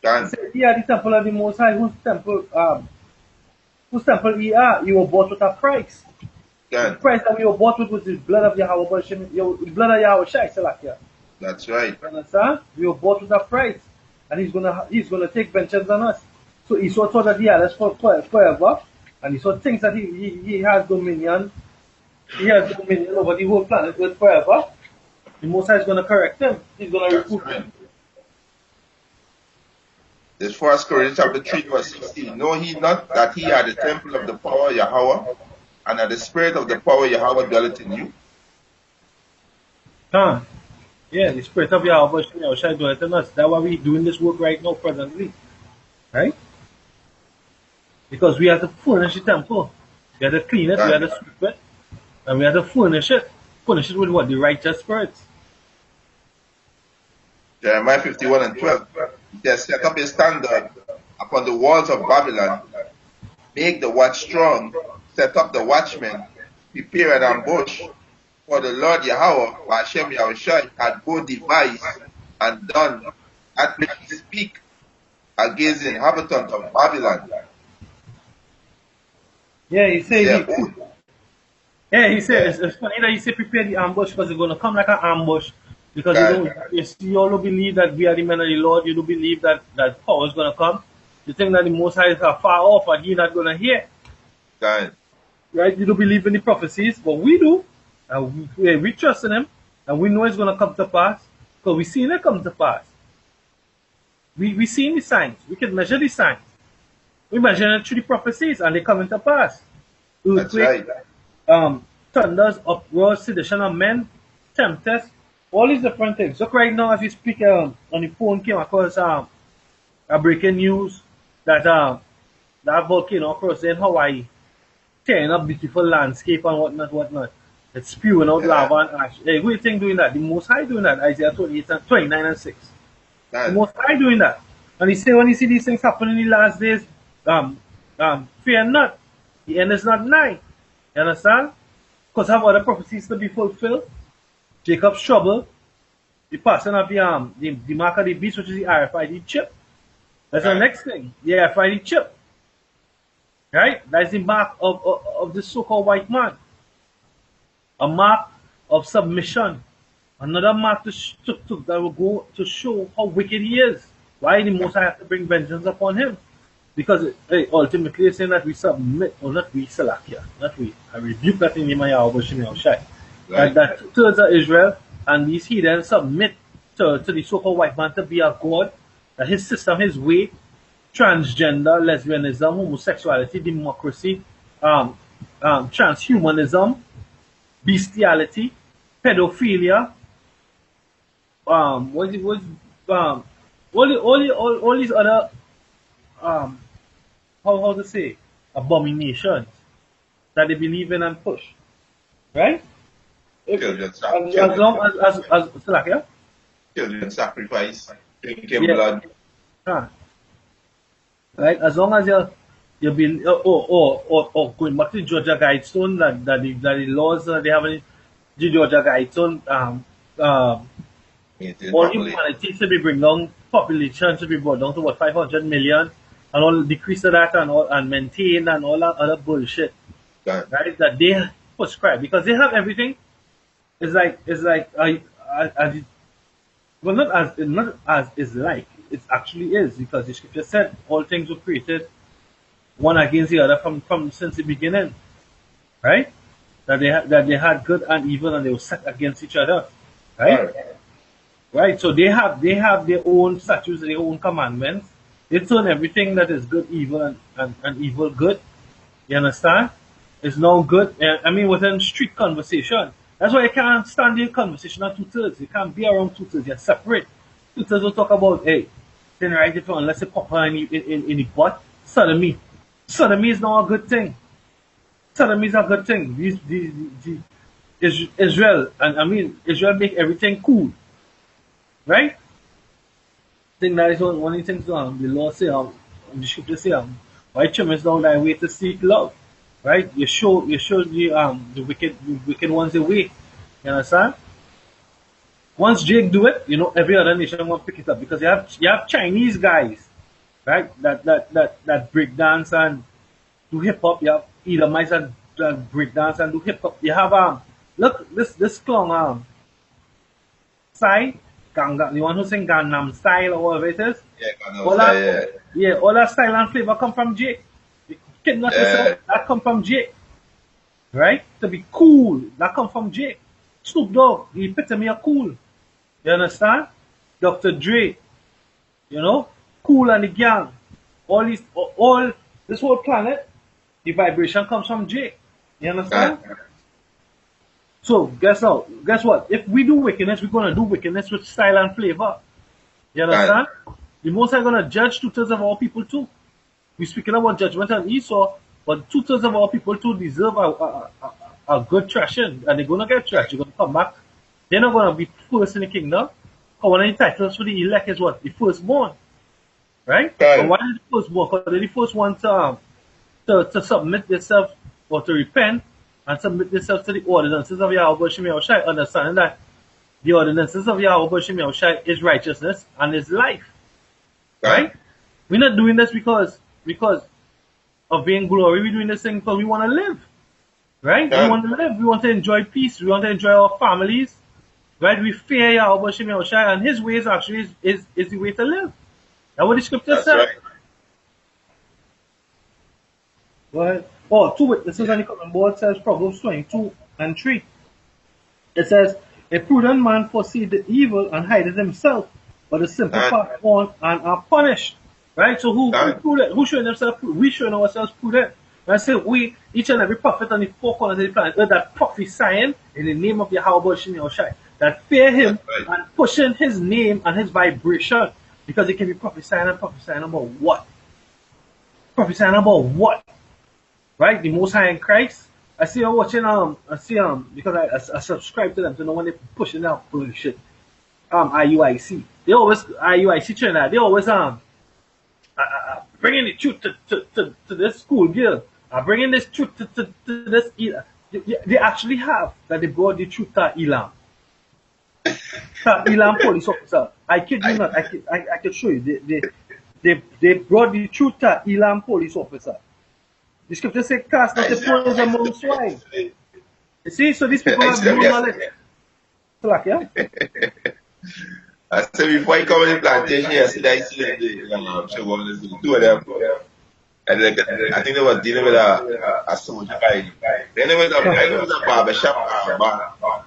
Yeah, the temple of the Most High. Whose temple he are? You were bought with a price. The price that we were bought with was the blood of Yahweh, the blood of Yahweh Shai Salakia. That's right. You understand? We were bought with a price, and he's gonna take vengeance on us. So Esau thought that he had us forever, and Esau thinks that he has dominion. He has dominion over the whole planet with forever. The Most High is gonna correct him. He's gonna reprove him. This 1 Corinthians chapter 3 verse 16. Know he not that he had the temple of the power of Yahweh, and that the spirit of the power of Yahweh dwelleth in you? Yeah, the spirit of Yahweh shall dwell in us. That's why we're doing this work right now, presently. Right? Because we have to furnish the temple. We have to clean it, we have to sweep it, and we have to furnish it. Furnish it with what? The righteous spirits. Jeremiah 51:12. He says, set up a standard upon the walls of Babylon, make the watch strong, set up the watchmen, prepare an ambush. For the Lord Yahweh, Hashem Yahushua, had both devised and done that which he speak against the inhabitants of Babylon. Yeah, he said. He said it's funny that he said prepare the ambush because it's going to come like an ambush. Because you all don't believe that we are the men of the Lord. You don't believe that power is going to come. You think that the Most High is far off and He's not going to hear. Right? You don't believe in the prophecies, but we do. And we trust in Him, and we know it's going to come to pass because we seen it come to pass. We seen the signs. We can measure the signs. We measure it through the prophecies, and they come into pass. Earthquake, thunders, uproars, sedition of men, tempest, all these different things. Look right now as we speak on the phone came across a breaking news that that volcano across in Hawaii tearing up beautiful landscape and whatnot. It's spewing out lava and ash. Hey, what do you think doing that? The Most High doing that. Isaiah 29:6. The Most High doing that. And he say when you see these things happen in the last days, fear not. The end is not nigh. You understand? Because have other prophecies to be fulfilled. Jacob's trouble, the passing of the mark of the beast, which is the RFID chip. That's the next thing. The RFID chip. Right? That's the mark of the so-called white man. A mark of submission. Another mark that will go to show how wicked he is. Why the Most High has to bring vengeance upon him? Because ultimately it's saying that we submit, or not we, Salakia, not we. I rebuke that in the name of Yahweh Shem Shai. That 2/3 of Israel and these heathens submit to the so-called white man to be a god, that his system, his way, transgender, lesbianism, homosexuality, democracy, transhumanism, bestiality, pedophilia, what all these other um how to say abominations that they believe in and push, right? If as long as like, yeah, children sacrifice, drinking yeah, blood. huh, right. As long as you be going back to Georgia Guidestone that the laws they have in the Georgia Guidestone Maintain all population. humanity should be bring down population should be brought down to what 500 million and all decrease of that and all and maintain and all that other bullshit, Done. right? That they prescribe because they have everything. It's like I well not as is like it actually is because the scripture said all things were created one against the other from since the beginning, right? That they had good and evil and they were set against each other, right? Right. Right? So they have their own statutes, their own commandments. They turn everything that is good evil and evil good. You understand? It's no good. I mean, within street conversation. That's why you can't stand the conversation on two-thirds. You can't be around two-thirds. You're separate. Two-thirds will talk about, hey, then right if unless you pop her in the butt, sodomy. Sodomy is not a good thing. Sodomy is a good thing. Israel, and I mean, Israel make everything cool, right? I think that is one of the things the law say, the scripture say, why trimmest down thy way to seek love, right? You show the wicked ones the way. You understand? Once Jake do it, every other nation will pick it up because you have Chinese guys, right? That break dance and do hip hop. You have Edomites that break dance and do hip hop. You have look this clown Psy, the one who sing Gangnam Style or whatever it is. Yeah, God knows All that, that, yeah, all that style and flavor come from Jake. You kidnap yeah. yourself, that come from Jake, right? To be cool, that come from Jake. Snoop Dogg, the epitome of cool. You understand? Dr. Dre, Cool and the gang. All this whole planet, the vibration comes from Jake. You Yeah. understand? So guess what? If we do wickedness, we're gonna do wickedness with style and flavor. You Right. understand? The most are gonna judge two-thirds of our people too. We're speaking about judgment on Esau, but two-thirds of our people too deserve a good thrashing, and they're gonna get thrashed. They're gonna come back. They're not gonna be first in the kingdom. Because one of the titles for the elect is what? The firstborn, right? But Right. why is the firstborn? Because they're the first one to submit themselves or to repent and submit themselves to the ordinances of Yahweh Shem Yahushai, understanding that the ordinances of Yahweh Shem Yahushai is righteousness and is life, Right. right? We're not doing this because of vainglory. We're doing this thing because we want to live, right? We Right. want to live. We want to enjoy peace. We want to enjoy our families, right? We fear Yahweh Shem Yahushai, and His ways actually is the way to live. That's what the scripture That's said. right. Go ahead. Oh, two witnesses on the common board says Proverbs 22:3. It says, a prudent man foresees the evil and hideth himself, but the simple Right. pass on and are punished. Right? So who Right. prudent? Who showing themselves prudent? We showing ourselves prudent. Right? So we, each and every prophet on the four corners of the planet, that prophesying in the name of Yahweh Shem Yahushai, that fear him That's right. and pushing his name and his vibration. Because he can be prophesying and prophesying about what? Prophesying about what? Right? The Most High in Christ. I see I'm watching because I subscribe to them to know when they're pushing out bullshit. IUIC. They always IUIC Trinidad. They always bringing the truth to this school girl. Bringing this truth to this Elam. They actually have that they brought the truth to Elam. To Elam police officer. I kid you not. I can show you. They brought the truth to Elam police officer. The scripture says, cast not the pearls among swine. You see, so these people have no knowledge. So like, yeah? I said before I come in the plantation yesterday, I see the show two of them. And I think they were dealing with a soldier guy. Then there was a barber shop bar.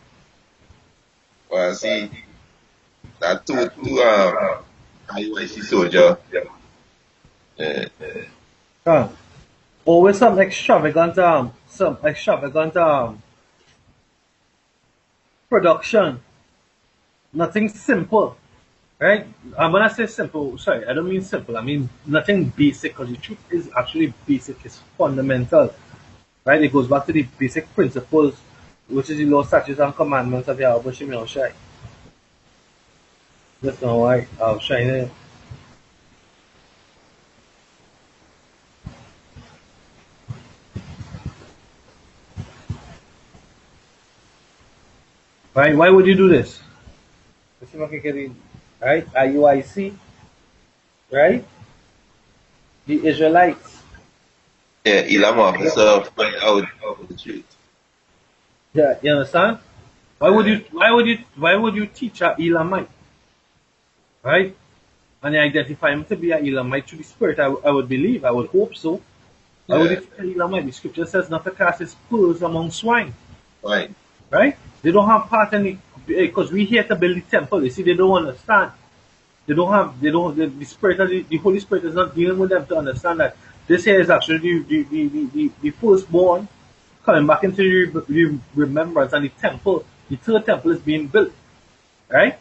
Well, see, that two IUIC soldier. Always some extravagant production Nothing simple, right? When I say simple, sorry, I don't mean simple. I mean nothing basic, because the truth is actually basic. It's fundamental, right? It goes back to the basic principles, which is the law, statutes, and commandments of Yahweh Shem Yahushai. That's not why I'll shine it. Right? Why would you do this? Let's see if I can get in. Right? IUIC, right? The Israelites. Yeah, Elam officer find out the truth. Yeah, you understand? Why would you teach a Elamite? Right? And you identify him to be a Elamite through the spirit, I would believe, I would hope so. Why would Yeah, you teach a Elamite? The scripture says not to cast his pearls among swine. fine. Right? They don't have part in it, because we here to build the temple. You see, they don't understand. The spirit of the Holy Spirit is not dealing with them to understand that this here is actually the firstborn coming back into the remembrance, and the temple, the third temple is being built, right?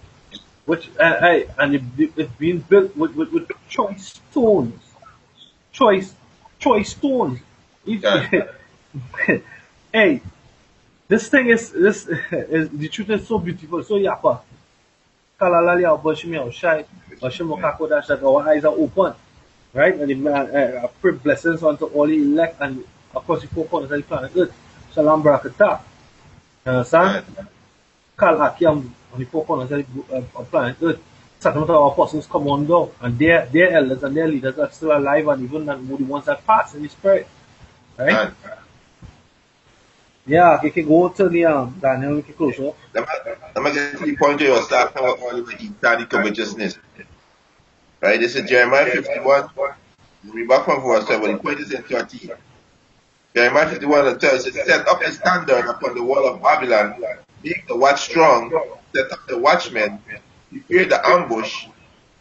Which and it's being built with choice stones, choice choice stones. Yeah, Hey, this thing is is the truth is so beautiful, so yapa. Kalalali our Bashim Shai, Bashim Okakodash, that our eyes are open, right? And I pray blessings unto all the elect and across the four corners of the planet Earth. Shalom Barakatah. You understand? right. Kal Hakiam on the four corners of planet Earth. Certain of our apostles come on go, and their elders and their leaders are still alive, and even the ones that pass in the spirit, right? Right. Yeah, you can go to the Daniel, we can close up. Let me get to the point where you're starting with all the eternal covetousness. Right? This is Jeremiah 51. Read back from verse 7. The point is in 13. Jeremiah 51 and 12 says, set up a standard upon the wall of Babylon, make the watch strong, set up the watchmen, prepare the ambush,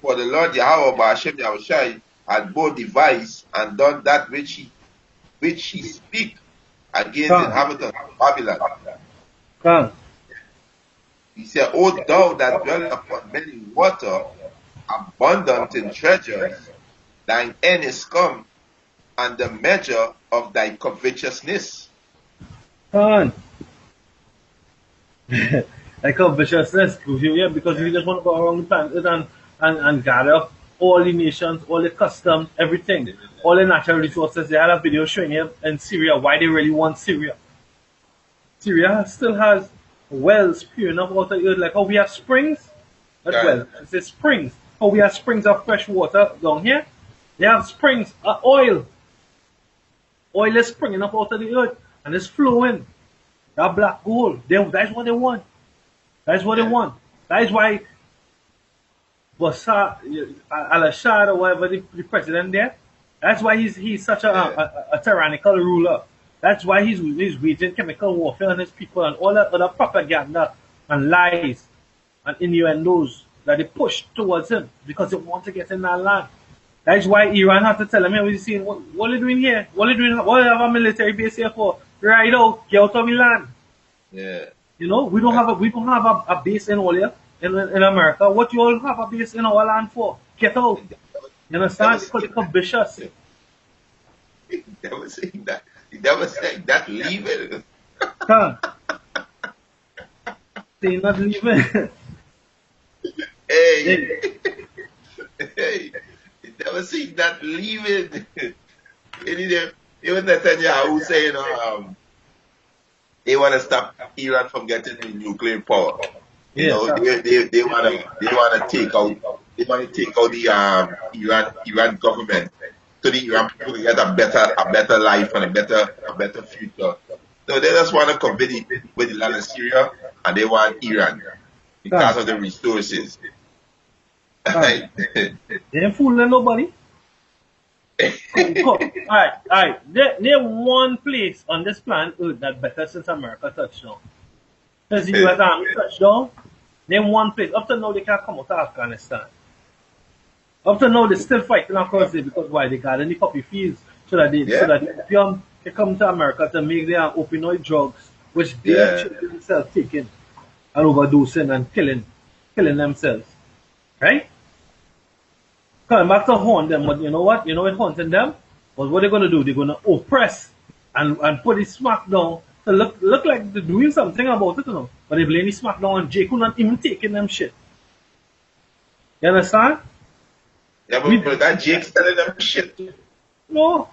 for the Lord Yahweh Ba'ashem Yahushai had both devised and done that which he speak against the Come, inhabitants of Babylon. come. He said, O thou that dwell upon many water, abundant in treasures, thine end is come, and the measure of thy covetousness. Come. Like a viciousness, yeah, because we just want to go around the planet and gather up all the nations, all the customs, everything, all the natural resources. They had a video showing you in Syria why they really want Syria. Syria still has wells spewing up out of the earth, like how we have springs. Not Right. wells, it's springs. How we have springs of fresh water down here. They have springs of oil. Oil is springing up out of the earth and it's flowing. That black gold. That's what they want. That's what they want. That is why Bashar al-Assad or whatever the president there, that's why he's such a tyrannical ruler. That's why he's waging chemical warfare on his people and all that other propaganda and lies and innuendos that they push towards him because they want to get in that land. That's why Iran had to tell him, hey, what you saying? What are you doing here? What are you doing? What do you have a military base here for? Right out, get out of my land. Yeah. You know, we don't have a base in all here in America. What you all have a base in our land for? Get out. You understand? Because they become vicious. He never saying that. He never said that. Leave it. Huh? They not leaving. Hey, Hey, hey. He never seen that. Leave it. Even Netanyahu saying, they want to stop Iran from getting the nuclear power. You yes, know, sir. they want to take out the Iran government, so the Iran people can get a better life and a better future. So they just want to compete with the land of Syria, and they want Iran because Huh? of the resources. Huh? They ain't fooling nobody. Alright. There one place on this planet Earth that better since America touched down. Since the US Army touched down, name one place. Up to now they can't come out of Afghanistan. Up to now they still fighting across there because why? They got in the poppy fields so that Yeah, the opium can come to America to make their opioid drugs, which their yeah, children themselves taking and overdosing and killing. killing themselves. Right? Coming back to haunt them, but you know what? You know what haunting them? But what they're gonna do? They're gonna oppress and put the smack down to look like they're doing something about it, you know. But they blame the smack down on Jake who not even taking them shit. You understand? Yeah, We but that Jake's telling them shit too. no.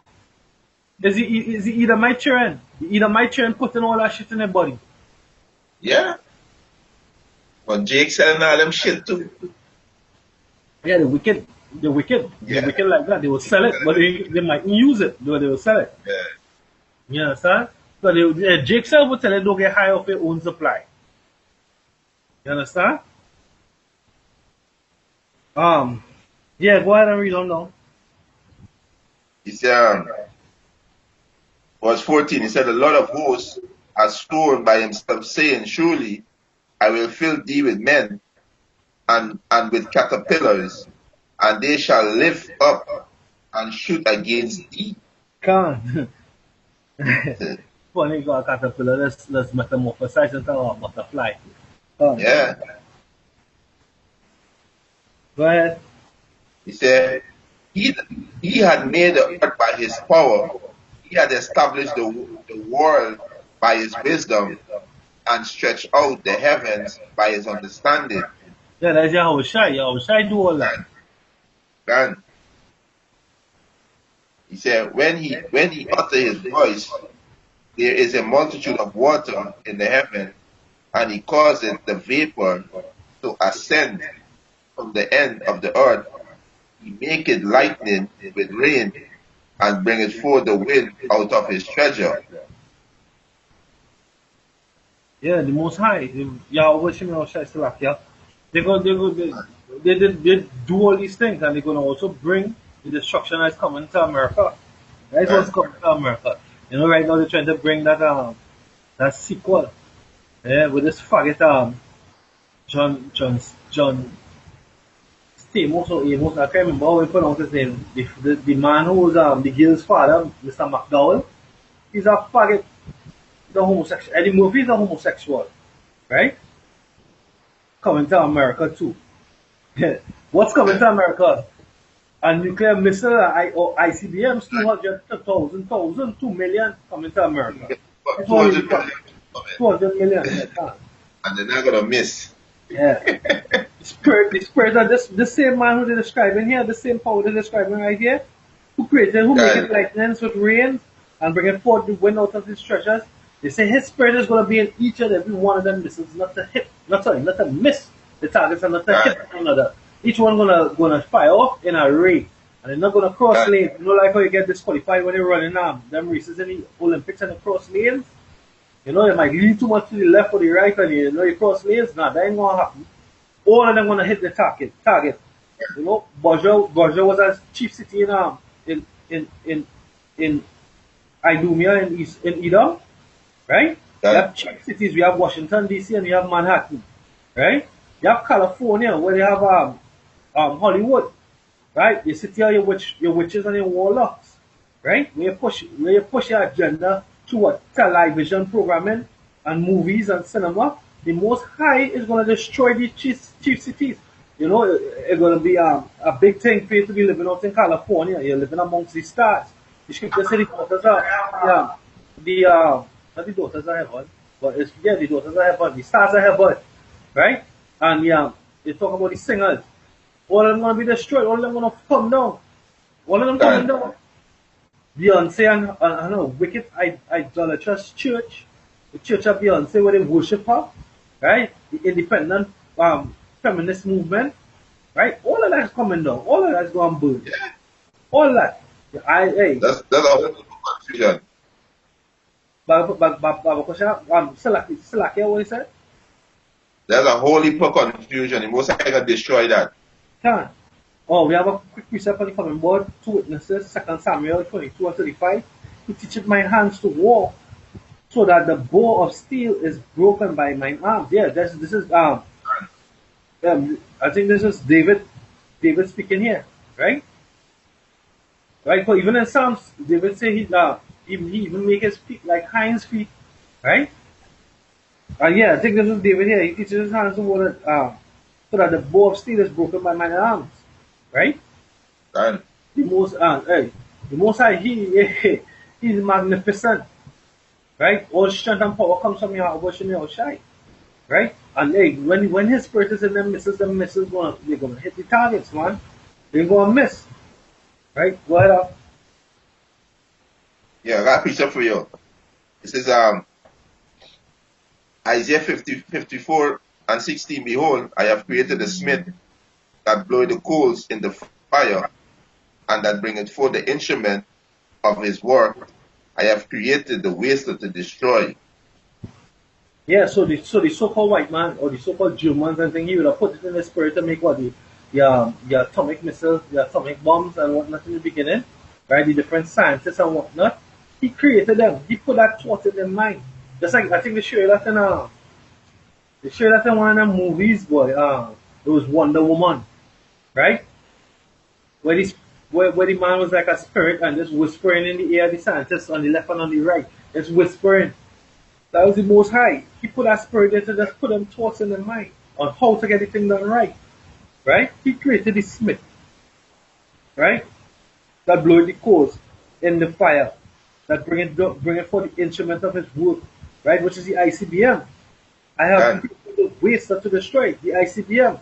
Is he either my children? Either my children putting all that shit in their body. Yeah. But Jake's telling all them shit too. Yeah, the wicked. The wicked. The Yeah. wicked like that. They will sell it, but they mightn't use it, but they will sell it. Yeah. You understand? So Jake self will tell them don't get high off your own supply. You understand? Yeah, go ahead and read on now. He said, verse 14, he said, the Lord of hosts has sworn by himself, saying, surely I will fill thee with men and with caterpillars, and they shall lift up and shoot against thee. Can funny got a caterpillar, let's metamorphosize into a butterfly. Yeah. Go ahead. He said, he, he had made the earth by his power. He had established the world by his wisdom and stretched out the heavens by his understanding. Yeah, that's Yahushai. Yahushai do all that. And he said, when he utter his voice, there is a multitude of water in the heaven, and he causeth the vapor to ascend from the end of the earth. He maketh lightning with rain, and bringeth forth the wind out of his treasure. Yeah, the most high. Yahweh Shem Yahushai Salakia. They do all these things and they're gonna also bring the destruction that's coming to America. That's what's And, coming to America. You know, right now they're trying to bring that sequel. Yeah, with this faggot John Stamos or Amos, I can't remember how he pronounced his name. The man who was the girl's father, Mr. McDowell, he's a faggot, the homosexual. Eddie Murphy is a homosexual, right? Coming to America too. What's coming to America? A nuclear missile or ICBMs, 200,000, 2 million coming to America. It's only 200 million coming, 200 million. Yeah, and they're not gonna miss. yeah. The spirit of the same man who they're describing here, the same power they're describing right here, who making And, lightnings with rain and bringing forth the wind out of his treasures. They say his spirit is going to be in each and every one of them missiles, not to hit, not to miss the targets and not to and, hit one another. Each one gonna fire off in a ray, and they're not gonna cross and, lanes. You know, like how you get disqualified when they're running them races in the Olympics and they cross lanes. You know, they might lean too much to the left or the right, and you cross lanes. Nah, that ain't gonna happen. All of them gonna hit the target. You know, Borja was a chief city in in in in Idumea in Edom, right? We and, have chief cities. We have Washington D.C. and we have Manhattan, right? You have California where they have Hollywood, right? You sit here, your witches and your warlocks, right? Where you push your agenda through what television programming and movies and cinema. The Most High is going to destroy the chief cities. You know, it's going to be a big thing for you to be living out in California. You're living amongst the stars. The scripture said the daughters are, yeah, not the daughters are heaven, but it's, yeah, the daughters are heaven, the stars are heaven, right? And yeah, they talk about the singers. All of them going to be destroyed. All of them going to come down. All of them coming and, down. Beyonce and a wicked idolatrous church, the church of Beyonce where they worship her, right? The independent feminist movement, right? All of that's coming down. All of that's going to burn. yeah, All that. Hey, that's a whole confusion. Salakia, what he said? There's a whole heap of confusion. The Most High can destroy that. Can. Oh, we have a quick precept on the coming board. Two witnesses, 2 Samuel 22 and 35. He teacheth my hands to war, so that the bow of steel is broken by mine arms. Yeah, this is I think this is David speaking here, right? Right. So even in Psalms, David say he even make his feet like hinds feet, right? Yeah, I think this is David here. He teaches his hands to war so that the bow of steel is broken by mine arms. Right? God, The most high, he's magnificent. Right? All strength and power comes from Yahweh Shem Yahushai. Right? And hey, when his spirit is in them missiles they're gonna hit the targets, man. They're gonna miss. Right? Go ahead up. yeah, I got a picture for you. This is Isaiah 54:16. Behold, I have created a smith that bloweth the coals in the fire, and that bringeth forth the instrument of his work. I have created the waster to destroy. Yeah, so the so-called white man or the so-called Germans and thing, he would have put it in the spirit to make what the atomic missiles, the atomic bombs and whatnot in the beginning, right? The different scientists and whatnot. He created them. He put that thought in their mind. Just like I think they showed that in one of the movies, boy. It was Wonder Woman, right? Where this where the man was like a spirit and just whispering in the ear, the scientists on the left and on the right, just whispering. That was the most high. He put that spirit there to just put them thoughts in their mind on how to get the thing done right. Right? He created the smith, right? That blow the coals in the fire, that bring it for the instrument of his work, right? Which is the ICBM. I have God, created the waster to destroy the ICBM,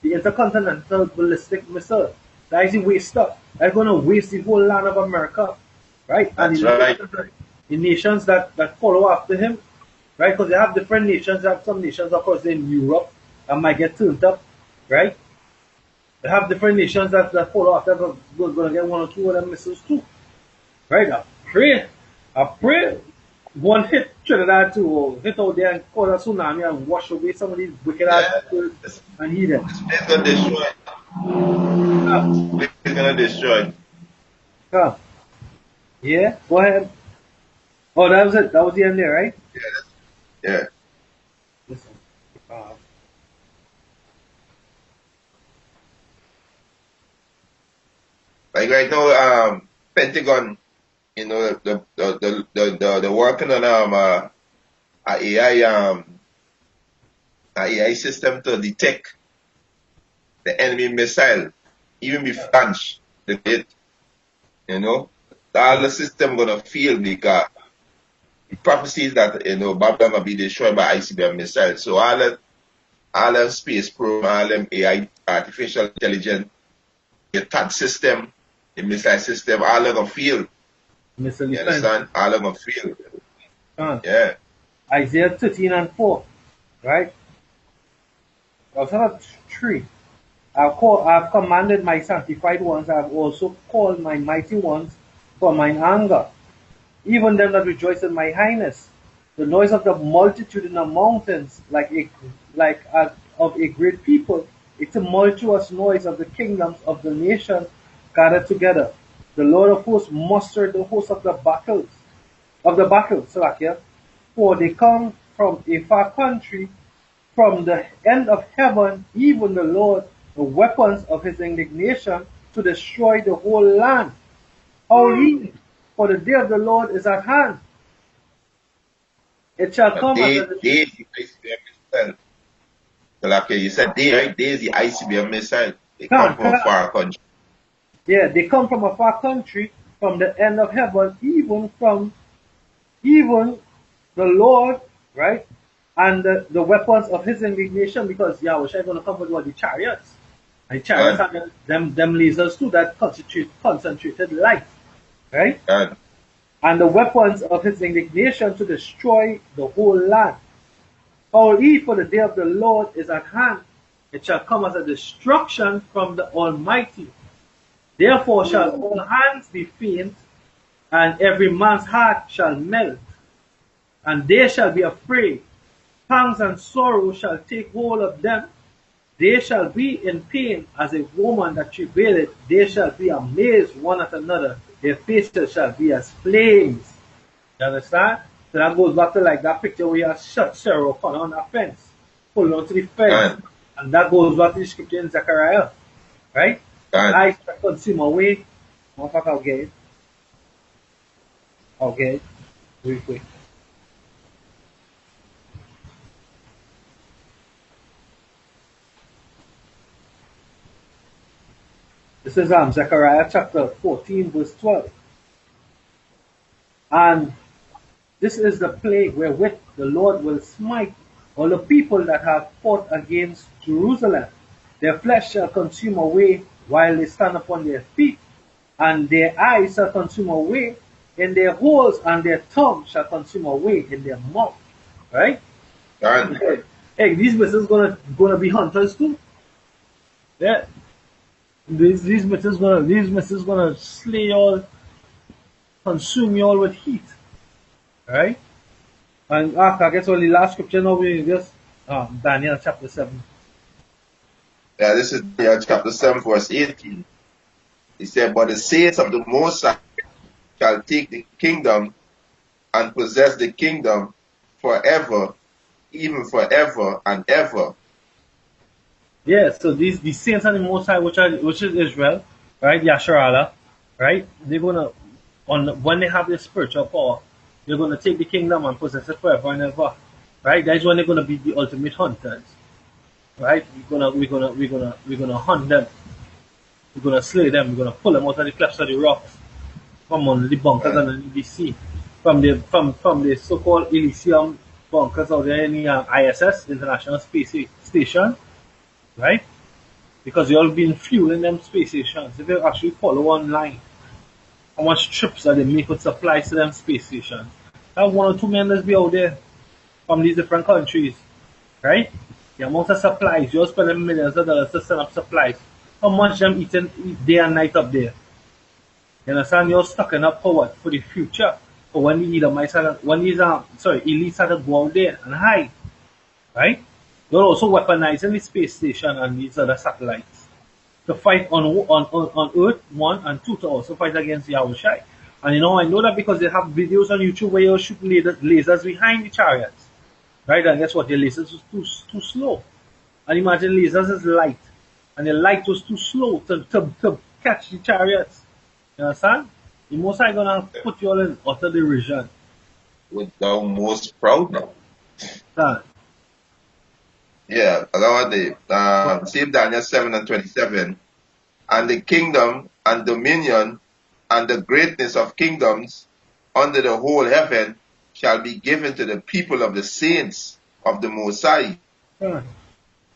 the intercontinental ballistic missile. That is the waster. That's gonna waste the whole land of America. Right? And that's right. the nations that follow after him, right? Because they have different nations. They have some nations, of course, in Europe that might get turned up, right? They have different nations that follow after, but we're going to get one or two of them missiles too, right? I pray one hit Trinidad too, or hit out there and cause a tsunami and wash away some of these wicked ass Yeah, people this and heat them. place gonna destroy. Ah, This place is gonna destroy. ah, yeah, go ahead. Oh, that was it. That was the end there, right? Yeah. Listen. Uh, Like right now, Pentagon, the working on a AI a AI system to detect the enemy missile even before launch the it, you know. All the system gonna fail because the prophecy is that Babylon gonna be destroyed by ICBM missiles. So all the space program, all them AI artificial intelligence, the third system, the missile system, all of them fail. Missile You defense. understand? All of them fail. Uh, Yeah. Isaiah 13 and 4, right? Verse 3. I've commanded my sanctified ones, I have also called my mighty ones for mine anger, even them that rejoice in my highness. The noise of the multitude in the mountains, like of a great people, a tumultuous noise of the kingdoms of the nations gathered together. The Lord of hosts mustered the host of the battle, Salakia, for they come from a far country, from the end of heaven, even the Lord, the weapons of his indignation to destroy the whole land. Holy, for the day of the Lord is at hand. It shall And come as a they the ICBM missile. So like you said, they right there is the ICBM missile. They come can, from a far country. yeah, they come from a far country, from the end of heaven, even the Lord, right? And the weapons of his indignation, because Yahweh is going to come with what the chariots. And chariots God, are them lasers too that concentrated light, right? God, And the weapons of his indignation to destroy the whole land. Holy, for the day of the Lord is at hand. It shall come as a destruction from the Almighty. Therefore shall all hands be faint, and every man's heart shall melt, and they shall be afraid. Pangs and sorrow shall take hold of them. They shall be in pain as a woman that travaileth. They shall be amazed one at another. Their faces shall be as flames. You understand? So that goes back to like that picture where you shot Sarah O'Connor on that fence, pulling onto the fence. God, And that goes back to the scripture in Zechariah, right? God. I shall consume away. Motherfucker, I'll get it. I'll get it. Real quick. This is Zechariah chapter 14, verse 12. And this is the plague wherewith the Lord will smite all the people that have fought against Jerusalem. Their flesh shall consume away while they stand upon their feet, and their eyes shall consume away in their holes, and their tongue shall consume away in their mouth. Right? And Hey, these misses gonna be hunters too. Yeah. These misses gonna slay y'all, consume y'all with heat. Right? And I guess only last scripture now we just Daniel chapter 7. yeah, this is Daniel chapter 7, verse 18. He said, but the saints of the Most High shall take the kingdom and possess the kingdom forever, even forever and ever. Yeah, so these saints and the Most High, which is Israel, right? Yasharala, right? They're gonna when they have their spiritual power, they're gonna take the kingdom and possess it forever and ever. Right? That's when they're gonna be the ultimate hunters. Right? We're gonna hunt them. We're gonna slay them. We're gonna pull them out of the clefts of the rocks, from under the bunkers Right. and the sea, from the so-called Elysium bunkers out there in the ISS, International Space Station, right? Because they all been fueling them space stations. If you actually follow online, how much trips that they make with supplies to them space stations. Have 1 or 2 men that's be out there from these different countries, right? The amount of supplies, you're spending millions of dollars to send up supplies. How much them eating day and night up there? You understand? You're stocking up for what? For the future. For when the Edomites elites had to go out there and hide. Right? You're also weaponizing the space station and these other satellites to fight on Earth, 1 and 2, to also fight against Yahushai. And I know that because they have videos on YouTube where you shoot lasers behind the chariots. Right? And guess what? The lasers was too slow. And imagine lasers is light. And the light was too slow to catch the chariots. You understand? The Most High gonna put you all in utter derision. With thou most proud now. Understand? Yeah, allow the same Daniel 7 and 27. And the kingdom and dominion and the greatness of kingdoms under the whole heaven shall be given to the people of the saints of the Most High,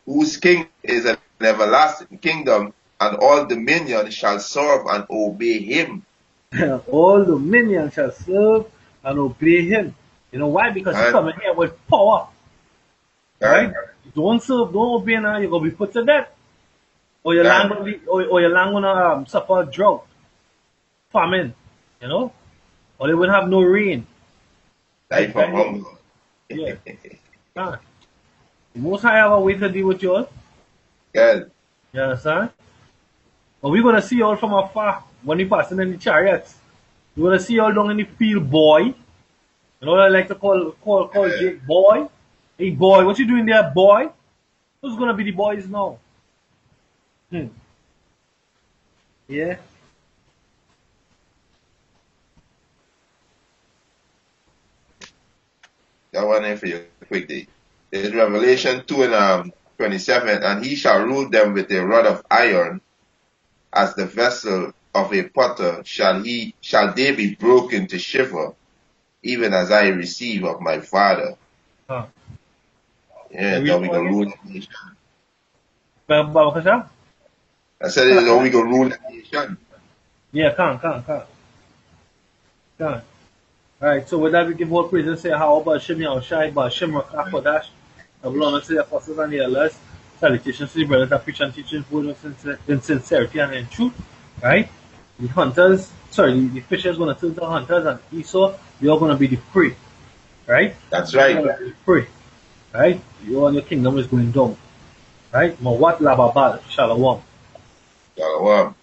whose king is an everlasting kingdom, and all dominion shall serve and obey him. All dominion shall serve and obey him. You know why? Because he's coming here with power. Right? Don't serve, don't obey now, you're gonna be put to death. Or your land gonna be or your land gonna suffer drought, famine, or they will have no rain. Die from hunger. Yeah. The Most High have a way to deal with you all. Good. You understand? But we're gonna see you all from afar when we passing in the chariots. We're gonna see you all down in the field, boy. You know what I like to call Jake, boy. Hey boy, what you doing there, boy? Who's gonna be the boys now? Yeah. That one in for you quickly. It's Revelation 2 and 27. And he shall rule them with a rod of iron, as the vessel of a potter shall they be broken to shiver, even as I receive of my Father. Huh. Yeah, then we go rule the nation. Babakasha? I said it's how we go rule the nation. Yeah, can. Alright, so with that we give all praise and say how about Shem Yahushai, about Shem Rakakodash, of honor to the apostles and the elders, salutations to the brothers that preach and teach in sincerity and in truth. Right? The hunters, the fishers gonna turn to hunters, and Esau, they are gonna be the prey. Right? That's right. The prey. Right? Your kingdom is going down. Right? Mawat lababal, shalom. Shalom.